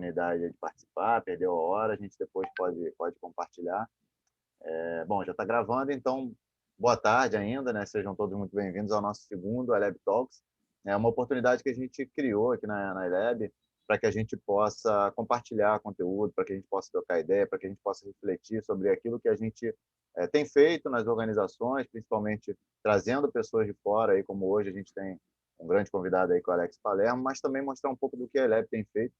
oportunidade de participar, perdeu a hora, a gente depois pode compartilhar. Bom, já está gravando, então boa tarde ainda, né? Sejam todos muito bem-vindos ao nosso segundo Eleb Talks. É uma oportunidade que a gente criou aqui na Eleb para que a gente possa compartilhar conteúdo, para que a gente possa trocar ideia, para que a gente possa refletir sobre aquilo que a gente tem feito nas organizações, principalmente trazendo pessoas de fora, aí, como hoje a gente tem um grande convidado aí, que é o Alex Palermo, mas também mostrar um pouco do que a Eleb tem feito,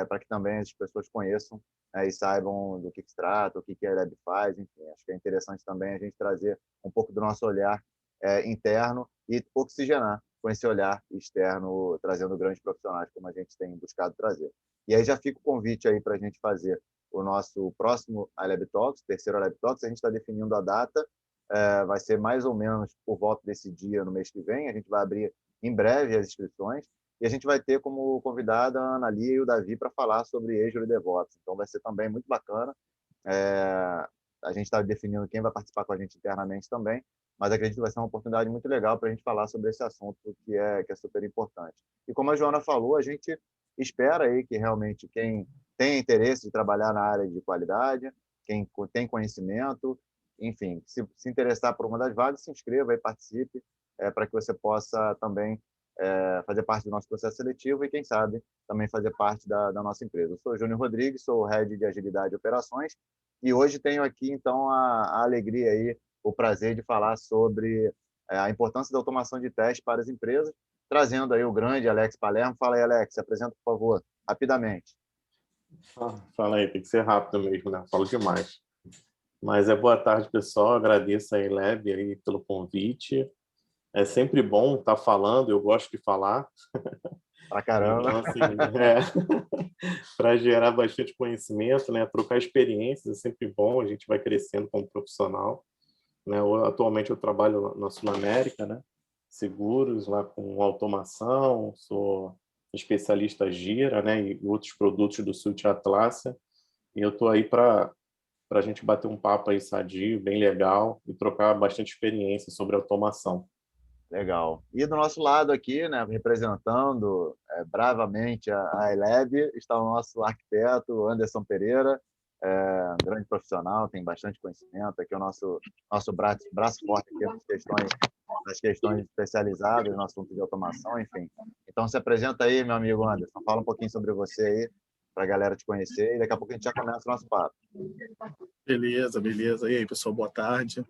para que também as pessoas conheçam, e saibam do que se trata, o que a Eleb faz, enfim. Acho que é interessante também a gente trazer um pouco do nosso olhar interno e oxigenar com esse olhar externo, trazendo grandes profissionais, como a gente tem buscado trazer. E aí já fica o convite aí para a gente fazer o nosso próximo Eleb Talks, terceiro Eleb Talks. A gente está definindo a data, vai ser mais ou menos por volta desse dia no mês que vem. A gente vai abrir em breve as inscrições e a gente vai ter como convidada a Ana Lia e o Davi para falar sobre Azure e DevOps. Então vai ser também muito bacana. A gente está definindo quem vai participar com a gente internamente também, mas acredito que vai ser uma oportunidade muito legal para a gente falar sobre esse assunto que é super importante. E como a Joana falou, a gente espera aí que realmente quem tem interesse de trabalhar na área de qualidade, quem tem conhecimento, enfim, se interessar por uma das vagas, se inscreva e participe, para que você possa também fazer parte do nosso processo seletivo e, quem sabe, também fazer parte da nossa empresa. Eu sou Júnior Rodrigues, sou o Head de Agilidade e Operações, e hoje tenho aqui, então, a alegria aí, o prazer de falar sobre a importância da automação de testes para as empresas, trazendo aí o grande Alex Palermo. Fala aí, Alex, se apresenta, por favor, rapidamente. Fala aí, tem que ser rápido mesmo, né? Falo demais. Mas boa tarde, pessoal. Agradeço a Eleb aí pelo convite. É sempre bom estar falando, eu gosto de falar. Pra caramba. Então, assim, para gerar bastante conhecimento, né? Trocar experiências é sempre bom, a gente vai crescendo como profissional. Né? Atualmente eu trabalho na Sul América, né? Seguros, lá com automação, sou especialista Gira, né? E outros produtos do Suite Atlassian. E eu estou aí para a gente bater um papo aí sadio, bem legal, e trocar bastante experiência sobre automação. Legal. E do nosso lado aqui, né, representando bravamente a Eleb, está o nosso arquiteto Anderson Pereira, um grande profissional, tem bastante conhecimento, aqui é o nosso braço forte aqui nas questões especializadas no assunto de automação, enfim. Então, se apresenta aí, meu amigo Anderson, fala um pouquinho sobre você aí, para a galera te conhecer, e daqui a pouco a gente já começa o nosso papo. Beleza. E aí, pessoal, boa tarde.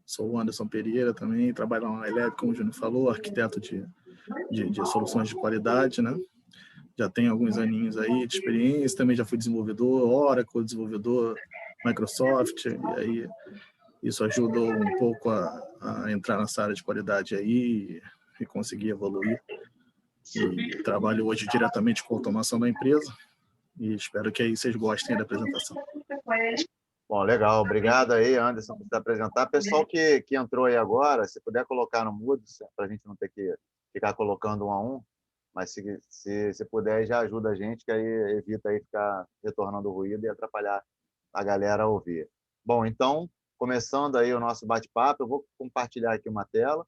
Sou o Anderson Pereira também, trabalho na Eleb, como o Júnior falou, arquiteto de soluções de qualidade, né? Já tenho alguns aninhos aí de experiência, também já fui desenvolvedor, Oracle, desenvolvedor Microsoft, e aí isso ajudou um pouco a entrar nessa área de qualidade aí e conseguir evoluir. E trabalho hoje diretamente com a automação da empresa e espero que aí vocês gostem da apresentação. Bom, legal. Obrigado aí, Anderson, por se apresentar. Pessoal que entrou aí agora, se puder colocar no mudo, para a gente não ter que ficar colocando um a um, mas se puder, já ajuda a gente, que aí evita aí ficar retornando o ruído e atrapalhar a galera a ouvir. Bom, então, começando aí o nosso bate-papo, eu vou compartilhar aqui uma tela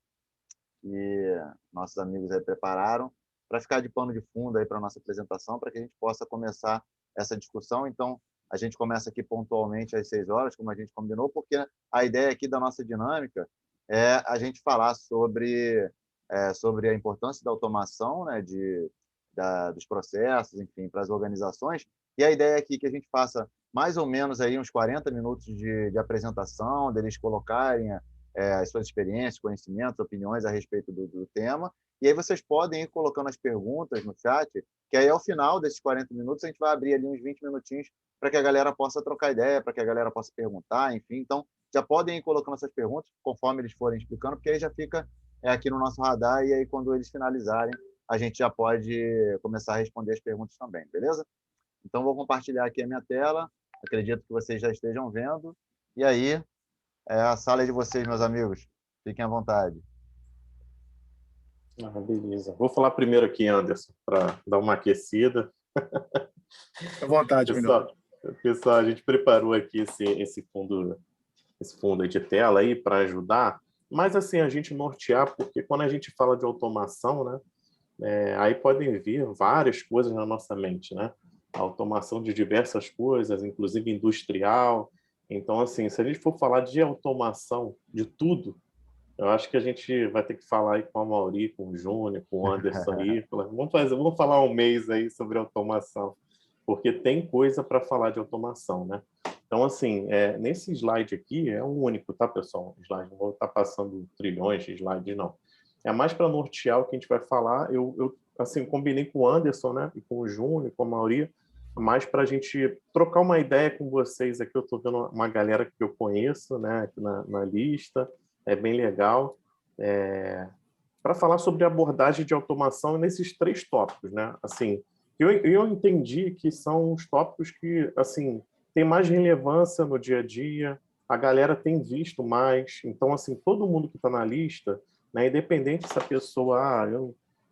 que nossos amigos aí prepararam para ficar de pano de fundo aí para a nossa apresentação, para que a gente possa começar essa discussão. Então, a gente começa aqui pontualmente às 6 horas, como a gente combinou, porque a ideia aqui da nossa dinâmica é a gente falar sobre a importância da automação, né, dos processos, enfim, para as organizações. E a ideia aqui é que a gente faça mais ou menos aí uns 40 minutos de apresentação, deles colocarem as suas experiências, conhecimentos, opiniões a respeito do tema. E aí vocês podem ir colocando as perguntas no chat, que aí ao final desses 40 minutos a gente vai abrir ali uns 20 minutinhos para que a galera possa trocar ideia, para que a galera possa perguntar, enfim. Então, já podem ir colocando essas perguntas conforme eles forem explicando, porque aí já fica aqui no nosso radar e aí quando eles finalizarem, a gente já pode começar a responder as perguntas também, beleza? Então, vou compartilhar aqui a minha tela. Acredito que vocês já estejam vendo. E aí, a sala é de vocês, meus amigos. Fiquem à vontade. Beleza. Vou falar primeiro aqui, Anderson, para dar uma aquecida. À vontade, pessoal, a gente preparou aqui esse fundo aí de tela aí para ajudar, mas assim, a gente nortear, porque quando a gente fala de automação, né, aí podem vir várias coisas na nossa mente, né? a automação de diversas coisas, inclusive industrial. Então, assim, se a gente for falar de automação de tudo, eu acho que a gente vai ter que falar aí com a Mauri, com o Júnior, com o Anderson aí. Vamos falar um mês aí sobre automação, porque tem coisa para falar de automação, né? Então, assim, nesse slide aqui é um único, tá, pessoal? Slide, não vou estar passando trilhões de slides, não. É mais para nortear o que a gente vai falar. Eu assim, combinei com o Anderson, né, e com o Júnior, com a Mauri, mais para a gente trocar uma ideia com vocês aqui. Eu estou vendo uma galera que eu conheço, né, aqui na lista. É bem legal. Para falar sobre a abordagem de automação nesses 3 tópicos, né? Assim, eu entendi que são os tópicos que, assim, tem mais relevância no dia a dia, a galera tem visto mais. Então, assim, todo mundo que está na lista, né, independente se a pessoa,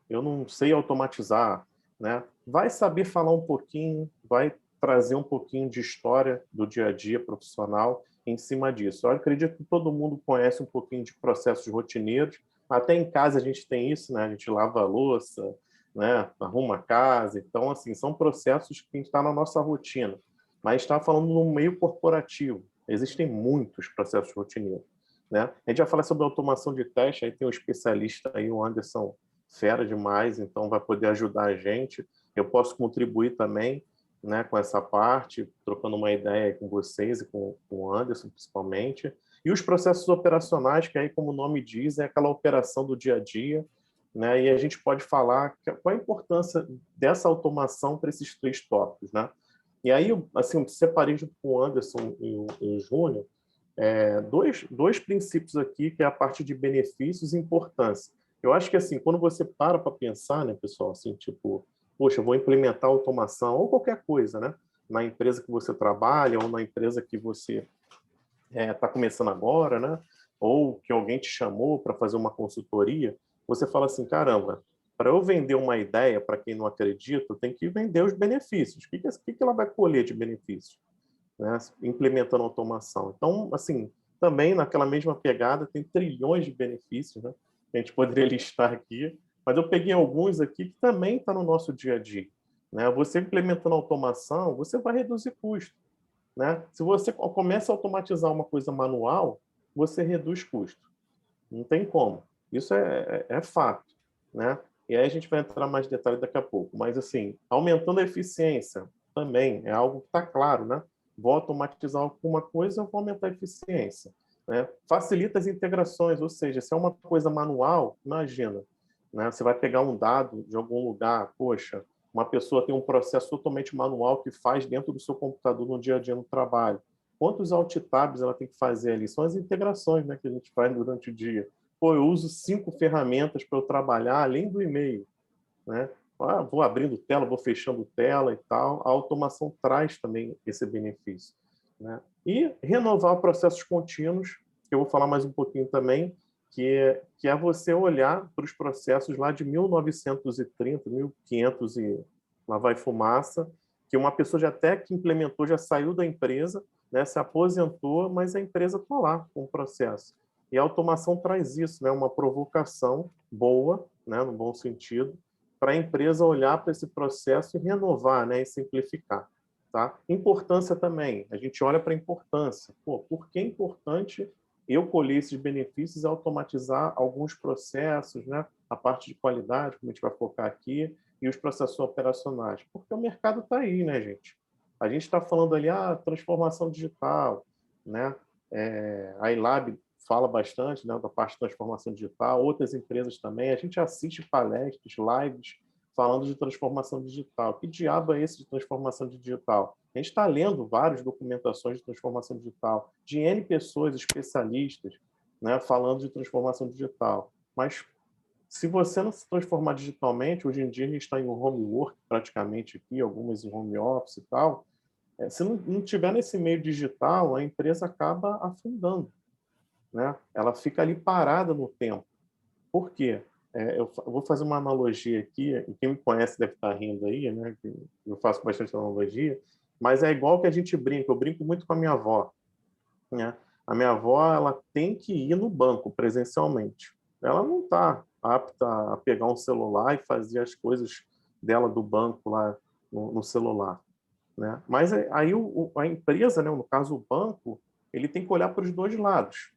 eu não sei automatizar, né, vai saber falar um pouquinho, vai trazer um pouquinho de história do dia a dia profissional em cima disso. Eu acredito que todo mundo conhece um pouquinho de processos rotineiros. Até em casa a gente tem isso, né? A gente lava a louça, né? Arruma a casa. Então, assim, são processos que está na nossa rotina. Mas está falando no meio corporativo. Existem muitos processos rotineiros, né? A gente vai falar sobre automação de teste. Aí tem um especialista aí, o Anderson, fera demais, então vai poder ajudar a gente. Eu posso contribuir também, né, com essa parte, trocando uma ideia com vocês e com o Anderson, principalmente. E os processos operacionais, que aí, como o nome diz, é aquela operação do dia a dia, né? E a gente pode falar qual a importância dessa automação para esses 3 tópicos, né? E aí, assim, eu separei junto com o Anderson e o Júnior dois princípios aqui, que é a parte de benefícios e importância. Eu acho que, assim, quando você para pensar, né, pessoal, assim, tipo, poxa, eu vou implementar automação, ou qualquer coisa, né? Na empresa que você trabalha, ou na empresa que você está começando agora, né? Ou que alguém te chamou para fazer uma consultoria, você fala assim, caramba, para eu vender uma ideia para quem não acredita, eu tenho que vender os benefícios. O que ela vai colher de benefícios, né? Implementando automação. Então, assim, também naquela mesma pegada, tem trilhões de benefícios, né? Que a gente poderia listar aqui, mas eu peguei alguns aqui que também estão no nosso dia a dia, né? Você implementando automação, você vai reduzir custo, né? Se você começa a automatizar uma coisa manual, você reduz custo. Não tem como. Isso é fato, né? E aí a gente vai entrar mais em detalhe daqui a pouco. Mas, assim, aumentando a eficiência também é algo que está claro, né? Vou automatizar alguma coisa, eu vou aumentar a eficiência, né? Facilita as integrações, ou seja, se é uma coisa manual, imagina, né? Você vai pegar um dado de algum lugar, poxa, uma pessoa tem um processo totalmente manual que faz dentro do seu computador no dia a dia no trabalho. Quantos alt tabs ela tem que fazer ali? São as integrações, né, que a gente faz durante o dia. Pô, eu uso 5 ferramentas para eu trabalhar, além do e-mail, né? Vou abrindo tela, vou fechando tela e tal. A automação traz também esse benefício, né? E renovar processos contínuos, que eu vou falar mais um pouquinho também, que é você olhar para os processos lá de 1930, 1500 e lá vai fumaça, que uma pessoa já até que implementou, já saiu da empresa, né, se aposentou, mas a empresa está lá com o processo. E a automação traz isso, né, uma provocação boa, né, no bom sentido, para a empresa olhar para esse processo e renovar, né, e simplificar. Tá? Importância também, a gente olha para a importância. Pô, por que é importante eu colher esses benefícios e automatizar alguns processos, né? A parte de qualidade, como a gente vai focar aqui, e os processos operacionais? Porque o mercado está aí, né, gente? A gente está falando ali, transformação digital, né? A iLab fala bastante, né, da parte de transformação digital, outras empresas também. A gente assiste palestras, lives, falando de transformação digital. Que diabo é esse de transformação digital? A gente está lendo várias documentações de transformação digital, de N pessoas especialistas, né, falando de transformação digital. Mas se você não se transformar digitalmente, hoje em dia a gente está em home work praticamente aqui, algumas em home office e tal, se não tiver nesse meio digital, a empresa acaba afundando, né? Ela fica ali parada no tempo. Por quê? Eu vou fazer uma analogia aqui, e quem me conhece deve estar rindo aí, né? Eu faço bastante analogia, mas é igual que a gente brinca. Eu brinco muito com a minha avó, né? A minha avó, ela tem que ir no banco presencialmente. Ela não está apta a pegar um celular e fazer as coisas dela do banco lá no celular. né? Mas aí a empresa, né, no caso o banco, ele tem que olhar para os dois lados,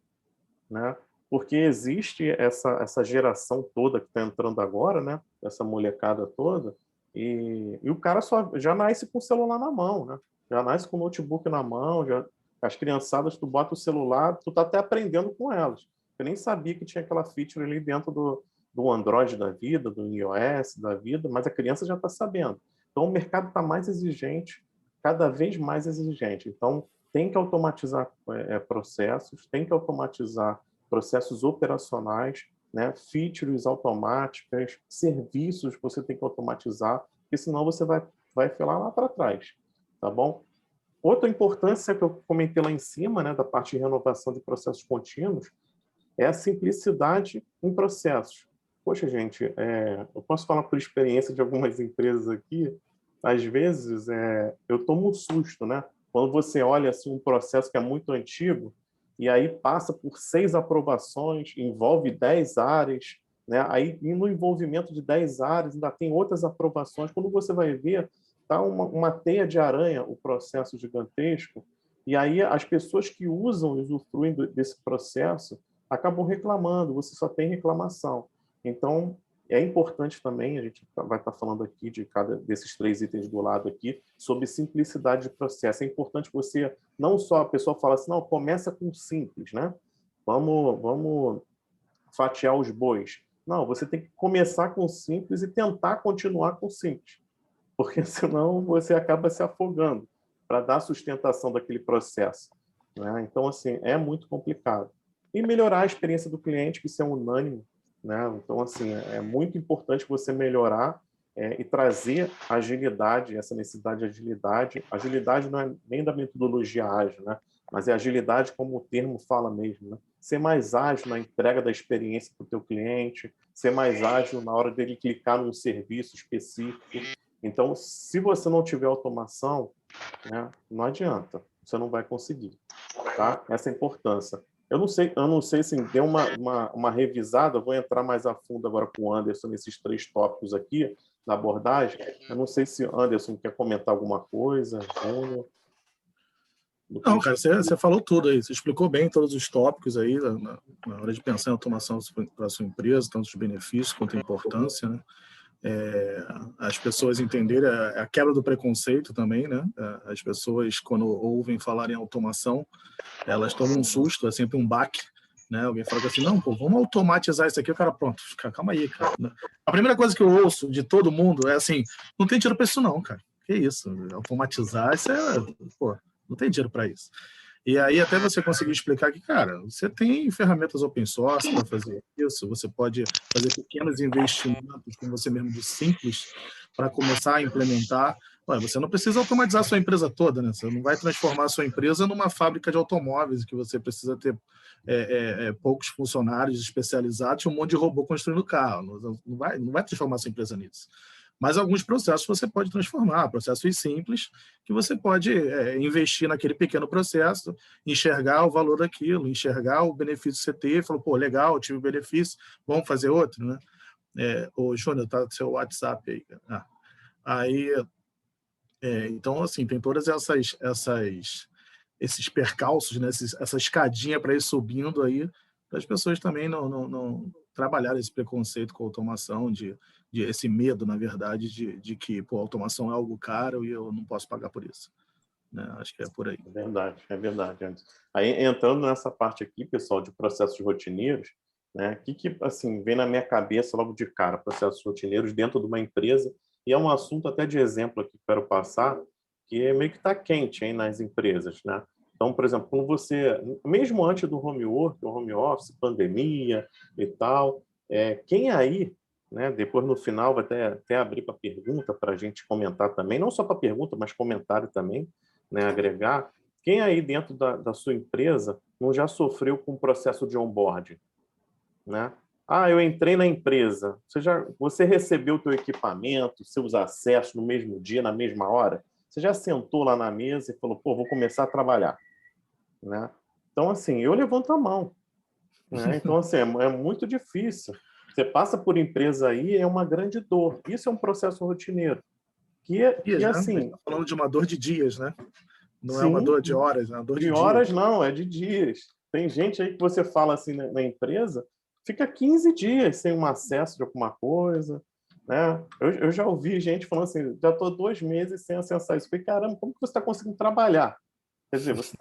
né? Porque existe essa geração toda que está entrando agora, né? Essa molecada toda, e o cara já nasce com o celular na mão, né? Já nasce com o notebook na mão, as criançadas, tu bota o celular, tu tá até aprendendo com elas. Eu nem sabia que tinha aquela feature ali dentro do Android da vida, do iOS da vida, mas a criança já está sabendo. Então o mercado está mais exigente, cada vez mais exigente. Então tem que automatizar processos, tem que automatizar processos operacionais, né? Features automáticas, serviços que você tem que automatizar, porque senão você vai filar lá para trás, tá bom? Outra importância que eu comentei lá em cima, né, da parte de renovação de processos contínuos, é a simplicidade em processos. Poxa, gente, eu posso falar por experiência de algumas empresas aqui, às vezes eu tomo um susto, né? Quando você olha assim, um processo que é muito antigo, e aí passa por 6 aprovações, envolve 10 áreas, né? Aí no envolvimento de 10 áreas ainda tem outras aprovações. Quando você vai ver, tá uma teia de aranha o processo gigantesco, e aí as pessoas que usam e usufruem desse processo acabam reclamando, você só tem reclamação. Então, é importante também, a gente vai estar falando aqui de cada desses 3 itens do lado aqui, sobre simplicidade de processo. É importante você, não só a pessoa fala assim, não, começa com simples, né? Vamos fatiar os bois. Não, você tem que começar com simples e tentar continuar com simples, porque senão você acaba se afogando para dar sustentação daquele processo, né? Então, assim, é muito complicado. E melhorar a experiência do cliente, que isso é unânime, né? Então, assim, é muito importante você melhorar e trazer agilidade, essa necessidade de agilidade. Agilidade não é nem da metodologia ágil, né? Mas é agilidade como o termo fala mesmo, né? Ser mais ágil na entrega da experiência para o teu cliente, ser mais ágil na hora dele clicar num serviço específico. Então, se você não tiver automação, né, não adianta, você não vai conseguir, tá? Essa é a importância. Eu não sei se deu uma revisada, vou entrar mais a fundo agora com o Anderson nesses 3 tópicos aqui, na abordagem. Eu não sei se o Anderson quer comentar alguma coisa, Júnior. Não, cara, você falou tudo aí, você explicou bem todos os tópicos aí, na hora de pensar em automação para a sua empresa, tanto os benefícios quanto a importância, né? As pessoas entenderem a quebra do preconceito também, né? As pessoas, quando ouvem falar em automação, elas tomam um susto, é sempre um baque, né? Alguém fala assim, não, pô, vamos automatizar isso aqui, o cara, pronto, calma aí, cara. A primeira coisa que eu ouço de todo mundo é assim, não tem dinheiro para isso não, cara. Que isso? Automatizar, isso pô, não tem dinheiro para isso. E aí até você conseguir explicar que, cara, você tem ferramentas open source para fazer isso, você pode fazer pequenos investimentos, como você mesmo disse, simples, para começar a implementar. Olha, você não precisa automatizar a sua empresa toda, né? Você não vai transformar a sua empresa numa fábrica de automóveis, que você precisa ter poucos funcionários especializados e um monte de robô construindo carro. Não vai transformar a sua empresa nisso. Mas alguns processos você pode transformar, processos simples, que você pode investir naquele pequeno processo, enxergar o valor daquilo, enxergar o benefício que você teve, falou, pô, legal, tive o benefício, vamos fazer outro, né? Ô, Júnior, tá no seu WhatsApp aí. Aí, então, assim, tem todas esses percalços, né? Essa escadinha para ir subindo aí, para as pessoas também não trabalharem esse preconceito com a automação, de esse medo, na verdade, de que pô, a automação é algo caro e eu não posso pagar por isso. Né? Acho que é por aí. É verdade. Aí, entrando nessa parte aqui, pessoal, de processos rotineiros, né, que assim, vem na minha cabeça logo de cara, processos rotineiros dentro de uma empresa, e é um assunto até de exemplo aqui que quero passar, que meio que está quente hein, nas empresas, né? Então, por exemplo, quando você, mesmo antes do home work, o home office, pandemia e tal, quem aí, né, depois no final vai até abrir para pergunta para a gente comentar também, não só para pergunta, mas comentário também, né, agregar, quem aí dentro da sua empresa não já sofreu com o processo de onboarding, né? Eu entrei na empresa, você recebeu o teu equipamento, seus acessos no mesmo dia, na mesma hora? Você já sentou lá na mesa e falou, pô, vou começar a trabalhar, né? Então, assim, eu levanto a mão, né? Então, assim, é muito difícil. Você passa por empresa aí, é uma grande dor. Isso é um processo rotineiro, que assim... Tá falando de uma dor de dias, né? Não sim, é uma dor de horas, é uma dor de dias. De horas não, é de dias. Tem gente aí que você fala assim na empresa, fica 15 dias sem um acesso de alguma coisa, né? Eu já ouvi gente falando assim, já estou 2 meses sem acessar isso. Eu falei, caramba, como que você está conseguindo trabalhar? Quer dizer, você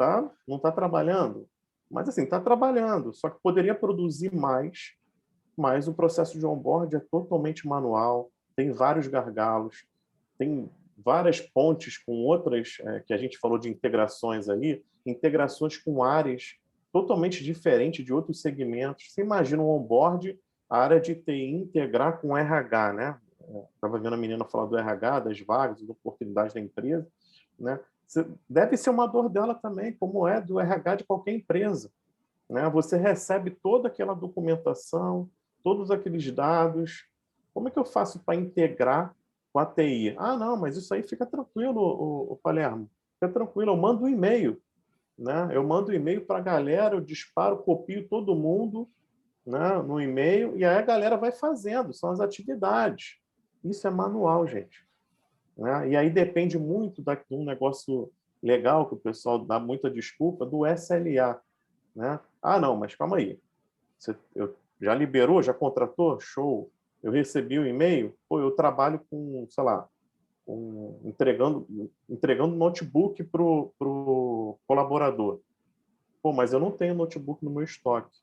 não está trabalhando, mas assim, está trabalhando, só que poderia produzir mais, mas o processo de onboard é totalmente manual, tem vários gargalos, tem várias pontes com outras, que a gente falou de integrações ali, integrações com áreas totalmente diferentes de outros segmentos. Você imagina um onboard, a área de TI integrar com RH, né? Estava vendo a menina falar do RH, das vagas, das oportunidades da empresa, né? Deve ser uma dor dela também, como é do RH de qualquer empresa, né? Você recebe toda aquela documentação, todos aqueles dados. Como é que eu faço para integrar com a TI? Ah, não, mas isso aí fica tranquilo, o Palermo. Fica tranquilo, eu mando um e-mail, né? Eu mando um e-mail para a galera, eu disparo, copio todo mundo, né, no e-mail, e aí a galera vai fazendo, são as atividades. Isso é manual, gente. Né? E aí depende muito de um negócio legal, que o pessoal dá muita desculpa, do SLA. Né? Ah, não, mas calma aí. Eu já liberou, já contratou? Show. Eu recebi o e-mail? Pô, eu trabalho com, sei lá, entregando notebook para o colaborador. Pô, mas eu não tenho notebook no meu estoque.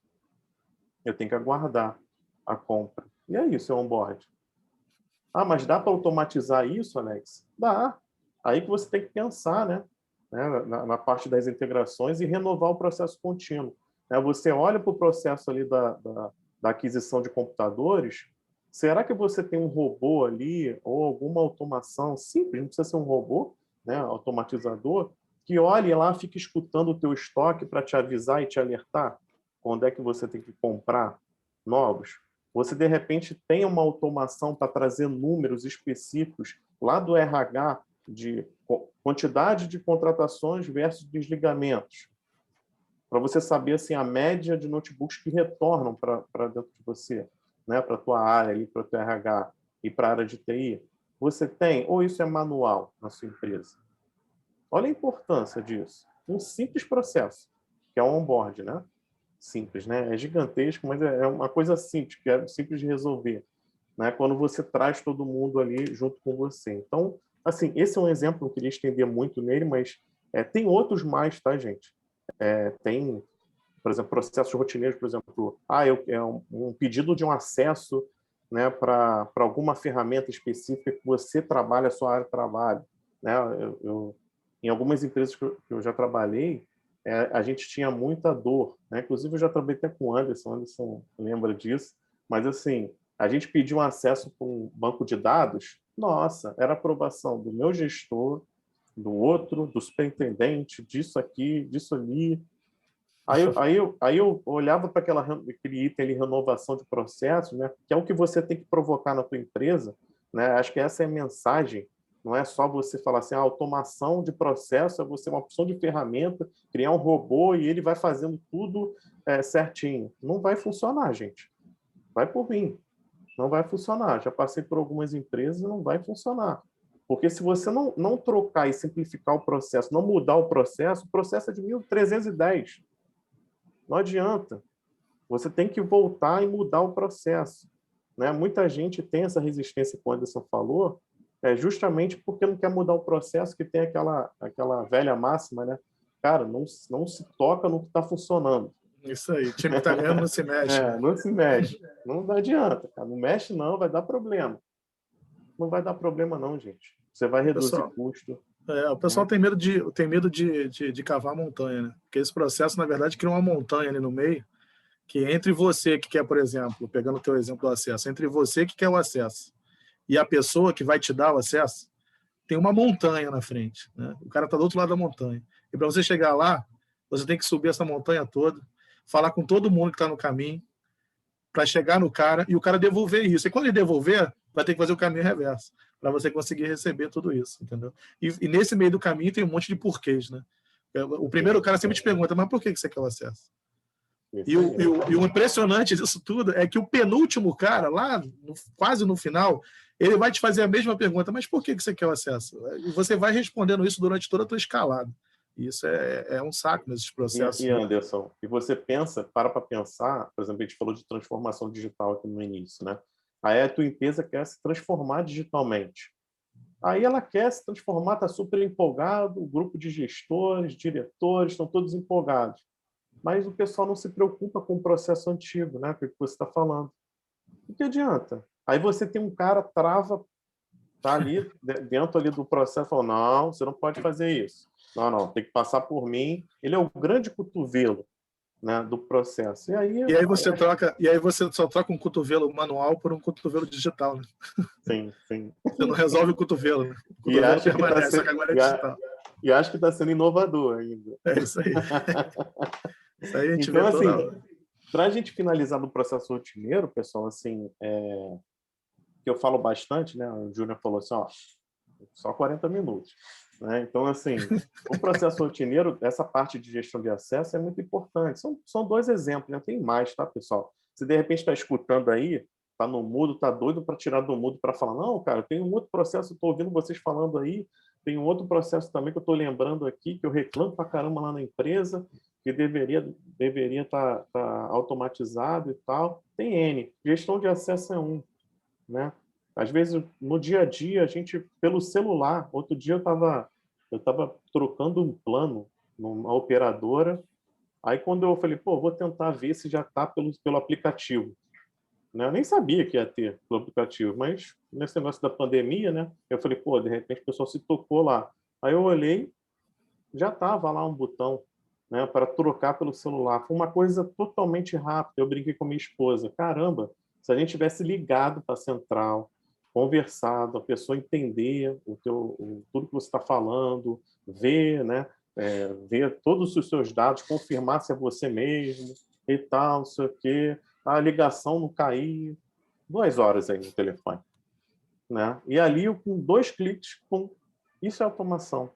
Eu tenho que aguardar a compra. E é isso, é onboard. Ah, mas dá para automatizar isso, Alex? Dá. Aí que você tem que pensar, né? Na parte das integrações e renovar o processo contínuo. Você olha para o processo ali da aquisição de computadores, será que você tem um robô ali ou alguma automação simples, não precisa ser um robô, né, automatizador, que olhe lá, fique escutando o teu estoque para te avisar e te alertar quando é que você tem que comprar novos? Você, de repente, tem uma automação para trazer números específicos lá do RH de quantidade de contratações versus desligamentos, para você saber assim, a média de notebooks que retornam para dentro de você, né, para a tua área, para o teu RH e para a área de TI. Você tem, ou isso é manual na sua empresa? Olha a importância disso. Um simples processo, que é o onboard, né? Simples, né? É gigantesco, mas é uma coisa simples, que é simples de resolver, né? Quando você traz todo mundo ali junto com você. Então, assim, esse é um exemplo, não queria estender muito nele, mas tem outros mais, tá, gente? Tem, por exemplo, processos rotineiros, por exemplo, um pedido de um acesso, né, para alguma ferramenta específica que você trabalha, a sua área de trabalho, né? Em algumas empresas que eu já trabalhei, a gente tinha muita dor, né? Inclusive eu já trabalhei até com o Anderson lembra disso, mas assim, a gente pediu um acesso para um banco de dados, nossa, era aprovação do meu gestor, do outro, do superintendente, disso aqui, disso ali. Aí eu olhava para aquele item ali, renovação de processos, né? Que é o que você tem que provocar na tua empresa, né? Acho que essa é a mensagem. Não é só você falar assim, a automação de processo é você uma opção de ferramenta, criar um robô e ele vai fazendo tudo certinho. Não vai funcionar, gente. Vai por mim. Não vai funcionar. Já passei por algumas empresas e não vai funcionar. Porque se você não trocar e simplificar o processo, não mudar o processo é de 1310. Não adianta. Você tem que voltar e mudar o processo. Né? Muita gente tem essa resistência que o Anderson falou, justamente porque não quer mudar o processo, que tem aquela velha máxima, né? Cara, não se toca no que está funcionando. Isso aí, time que está ganhando não se mexe. Não se mexe. Não adianta, cara. Não mexe não, vai dar problema. Não vai dar problema não, gente. Você vai reduzir custo. O pessoal tem medo de cavar a montanha, né? Porque esse processo, na verdade, cria uma montanha ali no meio, que entre você que quer, por exemplo, pegando o teu exemplo do acesso, entre você que quer o acesso e a pessoa que vai te dar o acesso, tem uma montanha na frente, né? O cara está do outro lado da montanha. E para você chegar lá, você tem que subir essa montanha toda, falar com todo mundo que está no caminho, para chegar no cara e o cara devolver isso. E quando ele devolver, vai ter que fazer o caminho reverso, para você conseguir receber tudo isso, entendeu? E nesse meio do caminho tem um monte de porquês, né? O primeiro cara sempre te pergunta, mas por que você quer o acesso? E o impressionante disso tudo é que o penúltimo cara, lá, quase no final, ele vai te fazer a mesma pergunta, mas por que você quer o acesso? E você vai respondendo isso durante toda a tua escalada. E isso é um saco nesses processos. E Anderson, e você para pensar, por exemplo, a gente falou de transformação digital aqui no início, né? Aí a tua empresa quer se transformar digitalmente. Aí ela quer se transformar, está super empolgado, o grupo de gestores, diretores, estão todos empolgados. Mas o pessoal não se preocupa com o processo antigo, né? Que você está falando. O que adianta? Aí você tem um cara trava, tá ali dentro ali do processo, fala, não, você não pode fazer isso. Não, tem que passar por mim. Ele é o grande cotovelo, né, do processo. E aí você só troca um cotovelo manual por um cotovelo digital, né? Sim, sim. Você não resolve o cotovelo, né? O cotovelo permanece, só que agora é digital. E acho que está sendo inovador ainda. É isso aí. Isso aí a gente então, vê toda assim, hora. Para a gente finalizar no processo rotineiro, pessoal, assim, que eu falo bastante, né? O Júnior falou assim, ó, só 40 minutos. Né? Então, assim, o processo rotineiro, essa parte de gestão de acesso é muito importante. São 2 exemplos, já tem mais, tá, pessoal? Se de repente está escutando aí, está no mudo, está doido para tirar do mudo para falar, não, cara, tem um outro processo, estou ouvindo vocês falando aí, tem um outro processo também que eu estou lembrando aqui, que eu reclamo para caramba lá na empresa, que deveria estar automatizado e tal. Tem N. Gestão de acesso é um, né? Às vezes, no dia a dia, a gente, pelo celular, outro dia eu estava trocando um plano numa operadora, aí quando eu falei, vou tentar ver se já está pelo aplicativo. Né? Eu nem sabia que ia ter pelo aplicativo, mas nesse negócio da pandemia, né? Eu falei, de repente o pessoal se tocou lá. Aí eu olhei, já estava lá um botão, né, para trocar pelo celular. Foi uma coisa totalmente rápida. Eu brinquei com minha esposa. Caramba, se a gente tivesse ligado para a central, conversado, a pessoa entender tudo que você está falando, ver, né, ver todos os seus dados, confirmar se é você mesmo e tal, não sei o quê. A ligação não cair. 2 horas aí no telefone. Né? E ali, com 2 cliques, isso é automação.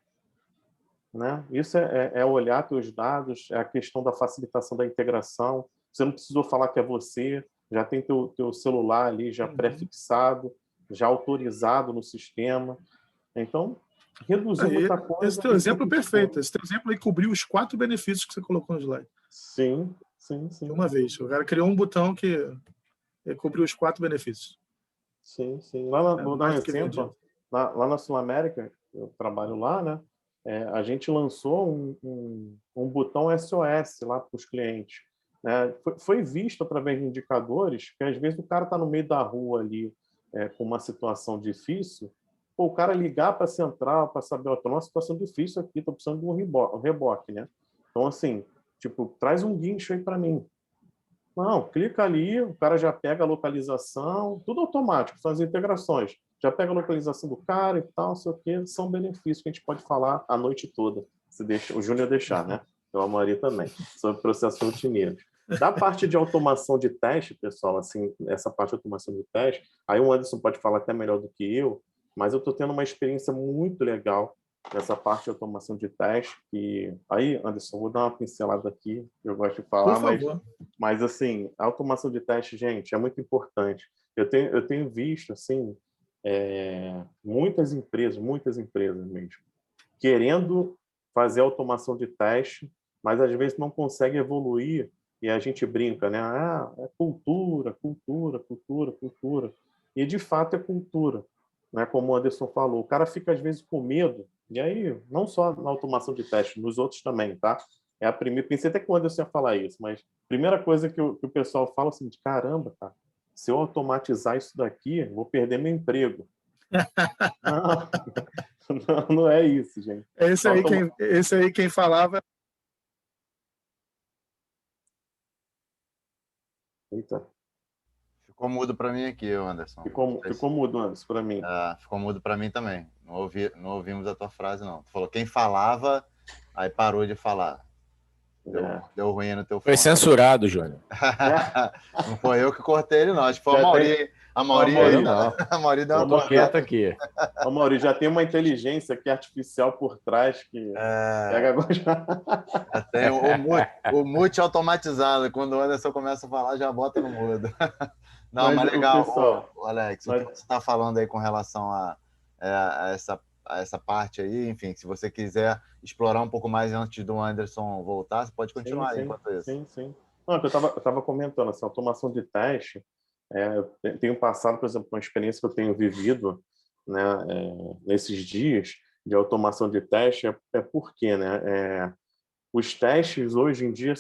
Né? Isso é olhar teus dados, é a questão da facilitação da integração. Você não precisou falar que é você, já tem teu celular ali já pré-fixado, já autorizado no sistema. Então, reduziu muita coisa. Esse teu exemplo é perfeito. Esse teu exemplo aí cobriu os 4 benefícios que você colocou no slide. Sim. De uma vez. O cara criou um botão que cobriu os 4 benefícios. Sim. Vou dar um exemplo. Lá na Sul América, eu trabalho lá, né? A gente lançou um botão SOS lá para os clientes. Né? Foi visto através de indicadores que, às vezes, o cara está no meio da rua ali com uma situação difícil, o cara ligar para a central para saber, estou numa situação difícil aqui, estou precisando de um reboque. Né? Então, assim, traz um guincho aí para mim. Não, clica ali, o cara já pega a localização, tudo automático, são as integrações. Já pega a localização do cara e tal, não sei o quê, são benefícios que a gente pode falar a noite toda, se deixa, o Júnior deixar, né? Eu amaria também, sobre processo rotineiro. Da parte de automação de teste, pessoal, assim, essa parte de automação de teste, aí o Anderson pode falar até melhor do que eu, mas eu estou tendo uma experiência muito legal nessa parte de automação de teste, que aí, Anderson, vou dar uma pincelada aqui, eu gosto de falar, mas assim, a automação de teste, gente, é muito importante. Eu tenho visto, assim, muitas empresas mesmo, querendo fazer automação de teste, mas às vezes não consegue evoluir, e a gente brinca, né? É cultura. E de fato é cultura, né? Como o Anderson falou, o cara fica às vezes com medo, e aí, não só na automação de teste, nos outros também, tá? É a primeira, pensei até que o Anderson ia falar isso, mas a primeira coisa que o pessoal fala assim, de caramba, cara, se eu automatizar isso daqui, vou perder meu emprego. Não é isso, gente. Esse aí quem falava. Eita. Ficou mudo para mim aqui, Anderson. Ficou mudo, Anderson, para mim. Ficou mudo para mim também. Não ouvimos a tua frase, não. Tu falou quem falava, aí parou de falar. Deu ruim no teu fone. Foi censurado, Júnior. Não foi eu que cortei ele, não. Acho que foi a Mauri deu uma quieta aqui. Ô, Mauri, já tem uma inteligência aqui artificial por trás que pega tem o mute automatizado. Quando o Anderson começa a falar, já bota no mudo. Não, mas legal, pessoal, Alex, o que você está falando aí com relação a essa parte aí, enfim, se você quiser explorar um pouco mais antes do Anderson voltar, você pode continuar aí enquanto isso. Sim. Não, é que eu tava comentando, essa automação de teste, eu tenho passado, por exemplo, uma experiência que eu tenho vivido, né, nesses dias de automação de teste, porque, né, os testes hoje em dia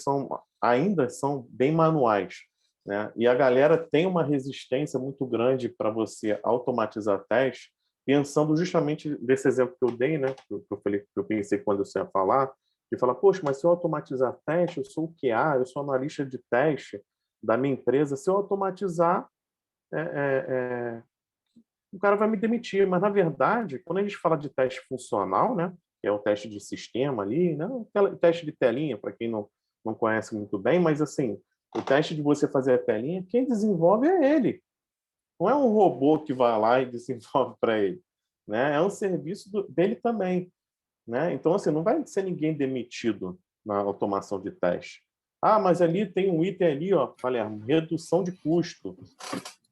ainda são bem manuais, né? E a galera tem uma resistência muito grande para você automatizar teste, pensando justamente desse exemplo que eu dei, né? Que eu pensei quando eu ia falar, de falar, poxa, mas se eu automatizar teste, eu sou o QA, eu sou analista de teste da minha empresa, se eu automatizar, é, é, é, o cara vai me demitir. Mas, na verdade, quando a gente fala de teste funcional, né, que é o teste de sistema ali, né, o teste de telinha, para quem não conhece muito bem, mas, assim, o teste de você fazer a telinha, quem desenvolve é ele. Não é um robô que vai lá e desenvolve para ele. Né? É um serviço dele também. Né? Então, assim, não vai ser ninguém demitido na automação de teste. Ah, mas ali tem um item ali, ó, Palermo, redução de custo.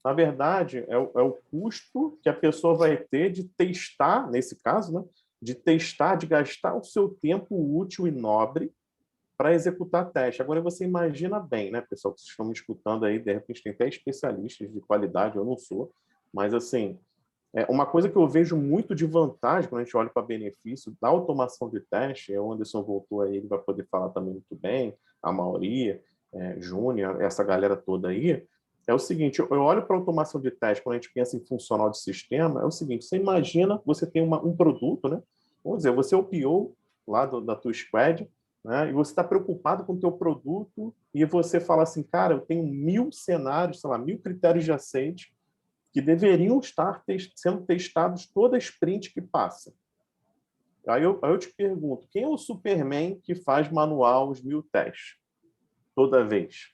Na verdade, é o custo que a pessoa vai ter de testar, nesse caso, né, de testar, de gastar o seu tempo útil e nobre para executar teste. Agora, você imagina bem, né, pessoal, que vocês estão me escutando aí, de repente tem até especialistas de qualidade, eu não sou, mas, assim, uma coisa que eu vejo muito de vantagem quando a gente olha para benefício da automação de teste, o Anderson voltou aí, ele vai poder falar também muito bem, a maioria, Júnior, essa galera toda aí, é o seguinte, eu olho para a automação de teste, quando a gente pensa em funcional de sistema, é o seguinte, você imagina, você tem um produto, né? Vamos dizer, você é o PO lá da tua squad, né? E você está preocupado com o teu produto e você fala assim, cara, eu tenho 1000 cenários, sei lá, 1000 critérios de aceite que deveriam estar sendo testados toda sprint que passa. Aí eu te pergunto, quem é o Superman que faz manual os 1000 testes? Toda vez.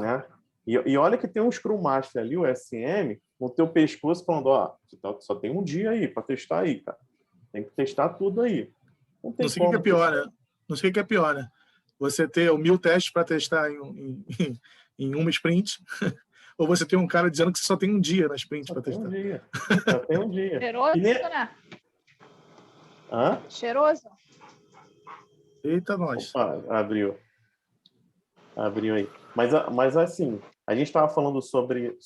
Né? E olha que tem um Scrum Master ali, o SM, no teu pescoço falando, ó, só tem um dia aí para testar aí, cara. Tem que testar tudo aí. Não sei o que é pior, né? Não sei o que é pior, né? Você ter 1000 testes para testar em uma sprint, ou você tem um cara dizendo que você só tem um dia na sprint para testar. Só tem um dia. Cheiroso, né? Hã? Cheiroso. Eita, nós. Opa, abriu aí. Mas assim, a gente estava falando sobre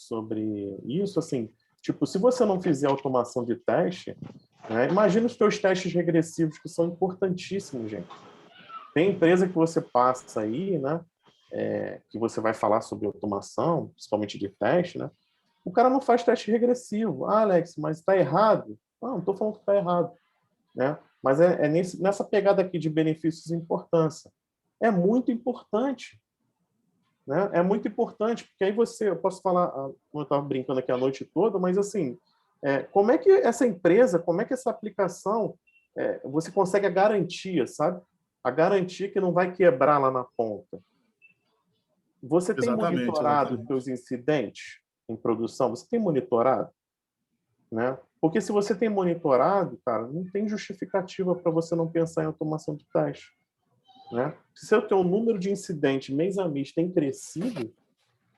isso, assim, tipo, se você não fizer automação de teste, né, imagina os teus testes regressivos, que são importantíssimos, gente. Tem empresa que você passa aí, né, que você vai falar sobre automação, principalmente de teste, né, o cara não faz teste regressivo. Ah, Alex, mas está errado. Não estou falando que está errado. Né? Mas nessa pegada aqui de benefícios e importância. É muito importante. Né? É muito importante, porque aí eu posso falar, como eu estava brincando aqui a noite toda, mas assim, como é que essa empresa, como é que essa aplicação, você consegue a garantia, sabe? A garantia que não vai quebrar lá na ponta. Você tem monitorado os seus incidentes em produção? Você tem monitorado? Né? Porque se você tem monitorado, cara, não tem justificativa para você não pensar em automação de teste. Né? Se o teu número de incidentes mês a mês tem crescido,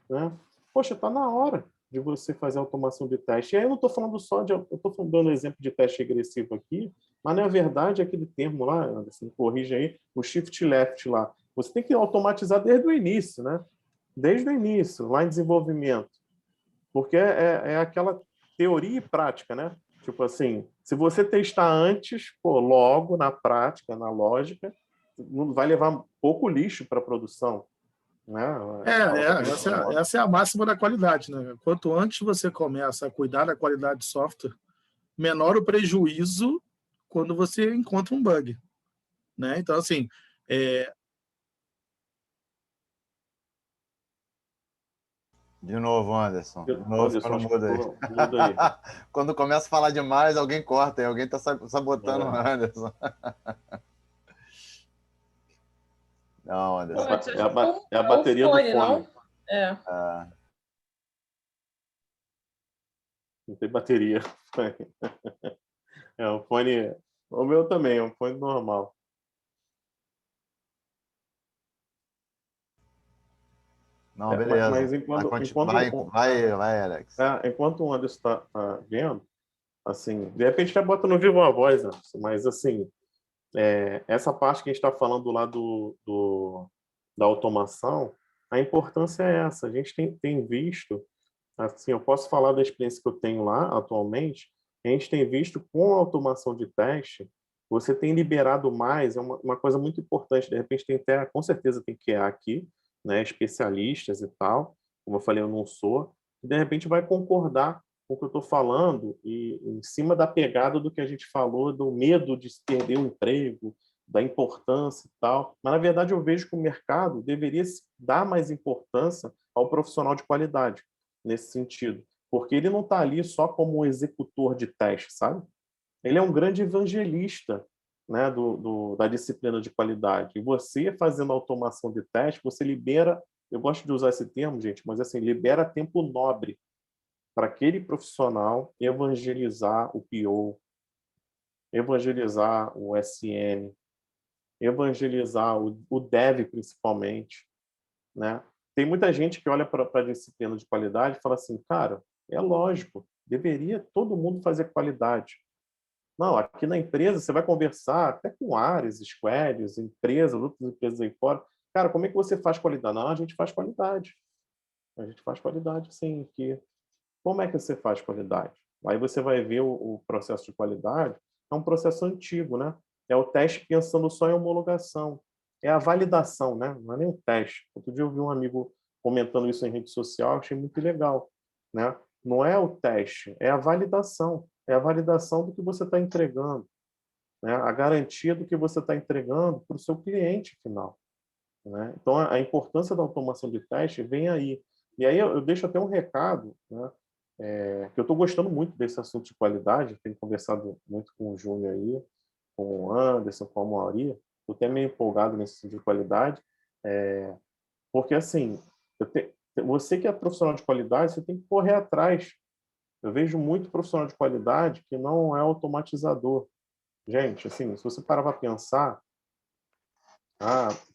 né? Poxa, está na hora de você fazer automação de teste. E aí eu não estou falando eu estou dando exemplo de teste regressivo aqui, mas na verdade aquele termo lá, Anderson, corrija aí, o shift left lá, você tem que automatizar desde o início, né? Desde o início, lá em desenvolvimento. Porque é aquela teoria e prática, né? Tipo assim, se você testar antes, logo na prática, na lógica, vai levar pouco lixo para a produção. Né? Essa é a máxima da qualidade, né? Quanto antes você começa a cuidar da qualidade de software, menor o prejuízo quando você encontra um bug. Né? Então, assim, De novo, Anderson. De novo, Anderson, muda aí. Muda aí. Quando começa a falar demais, alguém corta aí. Alguém está sabotando o Anderson. Não, Anderson. É a bateria do fone. Não? Não tem bateria. É um fone... O meu também, é um fone normal. Não, beleza. Mas enquanto vai, Alex. Enquanto o Anderson está vendo, assim, de repente até bota no Viva a Voz, Anderson, mas assim, essa parte que a gente está falando lá da automação, a importância é essa. A gente tem visto, assim, eu posso falar da experiência que eu tenho lá atualmente, a gente tem visto com a automação de teste, você tem liberado mais, é uma coisa muito importante, de repente tem até, com certeza tem QA aqui, né, especialistas e tal, como eu falei, eu não sou, e de repente vai concordar com o que eu estou falando e em cima da pegada do que a gente falou, do medo de perder o emprego, da importância e tal, mas na verdade eu vejo que o mercado deveria dar mais importância ao profissional de qualidade, nesse sentido, porque ele não está ali só como executor de teste, sabe? Ele é um grande evangelista, né, da disciplina de qualidade. E você fazendo automação de teste, você libera, eu gosto de usar esse termo, gente, mas assim, libera tempo nobre para aquele profissional evangelizar o PO, evangelizar o SN, evangelizar o dev principalmente, né? Tem muita gente que olha para a disciplina de qualidade e fala assim, cara, é lógico, deveria todo mundo fazer qualidade. Não, aqui na empresa você vai conversar até com áreas, squads, empresas, outras empresas aí fora. Cara, como é que você faz qualidade? Não, a gente faz qualidade. A gente faz qualidade, sim. Como é que você faz qualidade? Aí você vai ver o processo de qualidade, é um processo antigo, né? É o teste pensando só em homologação. É a validação, né? Não é nem o teste. Outro dia eu vi um amigo comentando isso em rede social, achei muito legal, né? Não é o teste, é a validação. É a validação do que você está entregando, né? A garantia do que você está entregando para o seu cliente final, né? Então, a importância da automação de teste vem aí. E aí eu deixo até um recado, né? Que eu estou gostando muito desse assunto de qualidade, tenho conversado muito com o Júnior aí, com o Anderson, com a Mauri, estou até meio empolgado nesse assunto de qualidade, porque assim, você que é profissional de qualidade, você tem que correr atrás. Eu vejo muito profissional de qualidade que não é automatizador. Gente, assim, se você parar para pensar,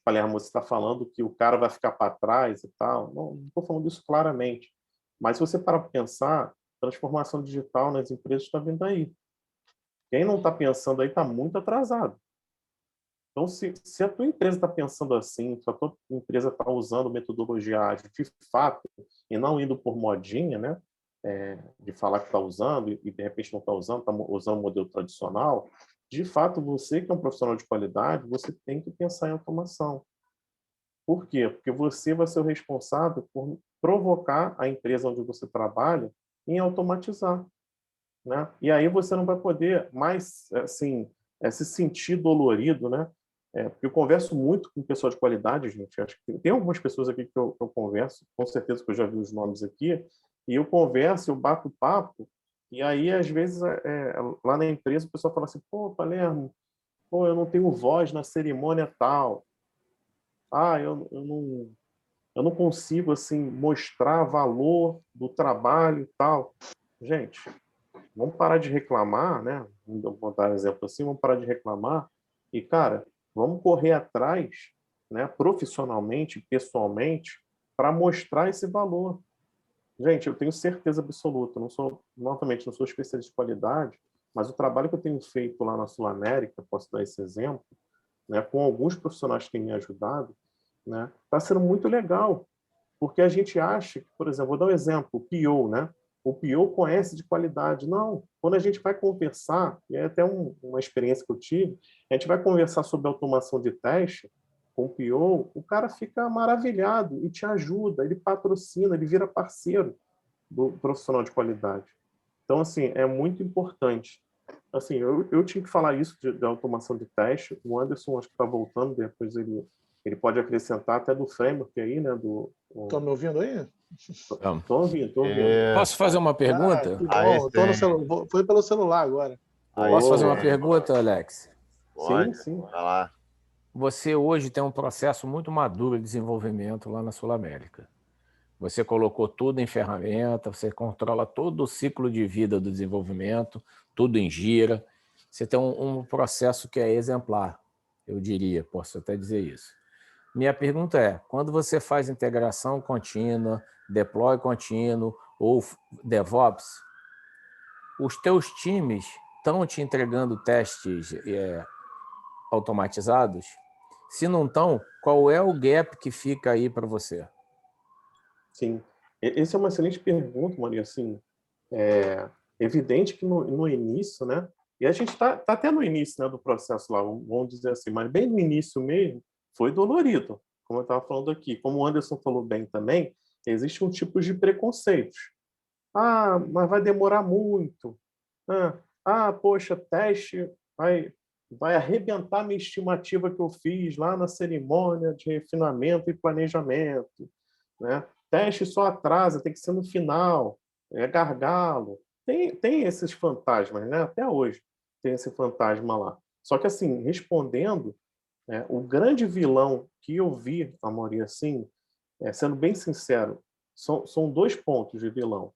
Palermo, você está falando que o cara vai ficar para trás e tal. Não estou falando isso claramente. Mas se você parar para pensar, transformação digital nas empresas está vindo aí. Quem não está pensando aí está muito atrasado. Então, se a tua empresa está pensando assim, se a tua empresa está usando metodologia ágil de fato, e não indo por modinha, né? De falar que está usando e de repente não está usando o modelo tradicional, de fato, você que é um profissional de qualidade, você tem que pensar em automação. Por quê? Porque você vai ser o responsável por provocar a empresa onde você trabalha em automatizar, né? E aí você não vai poder mais, assim, se sentir dolorido, né? Porque eu converso muito com pessoal de qualidade, gente. Acho que tem algumas pessoas aqui que eu converso, com certeza que eu já vi os nomes aqui, e eu converso, eu bato papo, e aí, às vezes, lá na empresa, o pessoal fala assim, pô, Palermo, pô, eu não tenho voz na cerimônia tal. Eu não consigo, assim, mostrar valor do trabalho e tal. Gente, vamos parar de reclamar, né? Vou dar um exemplo assim, vamos parar de reclamar e, cara, vamos correr atrás, né, profissionalmente, pessoalmente, para mostrar esse valor. Gente, eu tenho certeza absoluta, novamente, não sou especialista de qualidade, mas o trabalho que eu tenho feito lá na Sul América, posso dar esse exemplo, né, com alguns profissionais que têm me ajudado, né, está sendo muito legal, porque a gente acha que, por exemplo, vou dar um exemplo, o PO, né? O PO conhece de qualidade. Não, quando a gente vai conversar, e é até uma experiência que eu tive, a gente vai conversar sobre automação de teste com o PO, o cara fica maravilhado e te ajuda, ele patrocina, ele vira parceiro do profissional de qualidade. Então, assim, é muito importante. Assim, eu tinha que falar isso de automação de teste. O Anderson, acho que está voltando, depois ele pode acrescentar até do framework aí, né? Estão me ouvindo aí? Estou ouvindo. Posso fazer uma pergunta? Que bom, tô no celular. Foi pelo celular agora. Posso fazer uma pergunta, Alex? Pode, sim. Vai lá. Você hoje tem um processo muito maduro de desenvolvimento lá na Sul América. Você colocou tudo em ferramenta, você controla todo o ciclo de vida do desenvolvimento, tudo em Gira. Você tem um processo que é exemplar, eu diria, posso até dizer isso. Minha pergunta é, quando você faz integração contínua, deploy contínuo ou DevOps, os teus times estão te entregando testes automatizados? Se não estão, qual é o gap que fica aí para você? Sim. Essa é uma excelente pergunta, Maria. Assim, é evidente que no início, né? E a gente está até no início, né, do processo lá, vamos dizer assim, mas bem no início mesmo, foi dolorido, como eu estava falando aqui. Como o Anderson falou bem também, existe um tipo de preconceitos. Ah, mas vai demorar muito. Poxa, teste vai arrebentar minha estimativa que eu fiz lá na cerimônia de refinamento e planejamento, né? Teste só atrasa, tem que ser no final, é gargalo. Tem esses fantasmas, né? Até hoje tem esse fantasma lá. Só que, assim, respondendo, né, o grande vilão que eu vi, Amorim, assim, sendo bem sincero, são 2 pontos de vilão.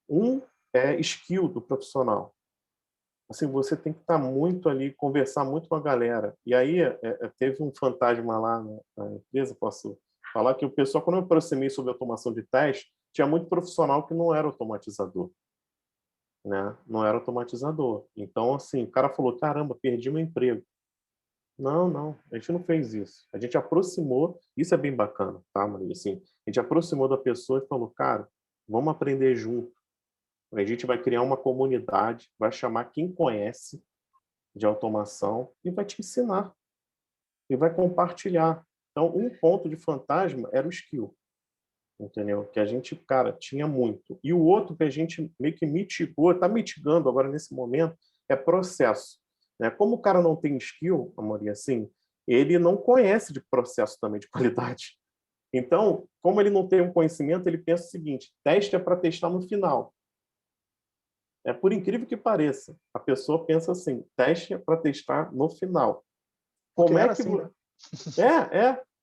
Um é skill do profissional. Assim, você tem que estar muito ali, conversar muito com a galera. E aí, teve um fantasma lá na empresa, posso falar, que o pessoal, quando eu me aproximei sobre automação de teste, tinha muito profissional que não era automatizador, né? Não era automatizador. Então, assim, o cara falou, caramba, perdi meu emprego. Não, a gente não fez isso. A gente aproximou, isso é bem bacana, tá, Maria? Assim, a gente aproximou da pessoa e falou, cara, vamos aprender junto. A gente vai criar uma comunidade, vai chamar quem conhece de automação e vai te ensinar. E vai compartilhar. Então, um ponto de fantasma era o skill, entendeu? Que a gente, cara, tinha muito. E o outro que a gente meio que mitigou, está mitigando agora nesse momento, é processo. Né? Como o cara não tem skill, Amorim, assim, ele não conhece de processo também de qualidade. Então, como ele não tem um conhecimento, ele pensa o seguinte, teste é para testar no final. Por incrível que pareça, a pessoa pensa assim, teste é para testar no final. Porque Como é era que assim, né?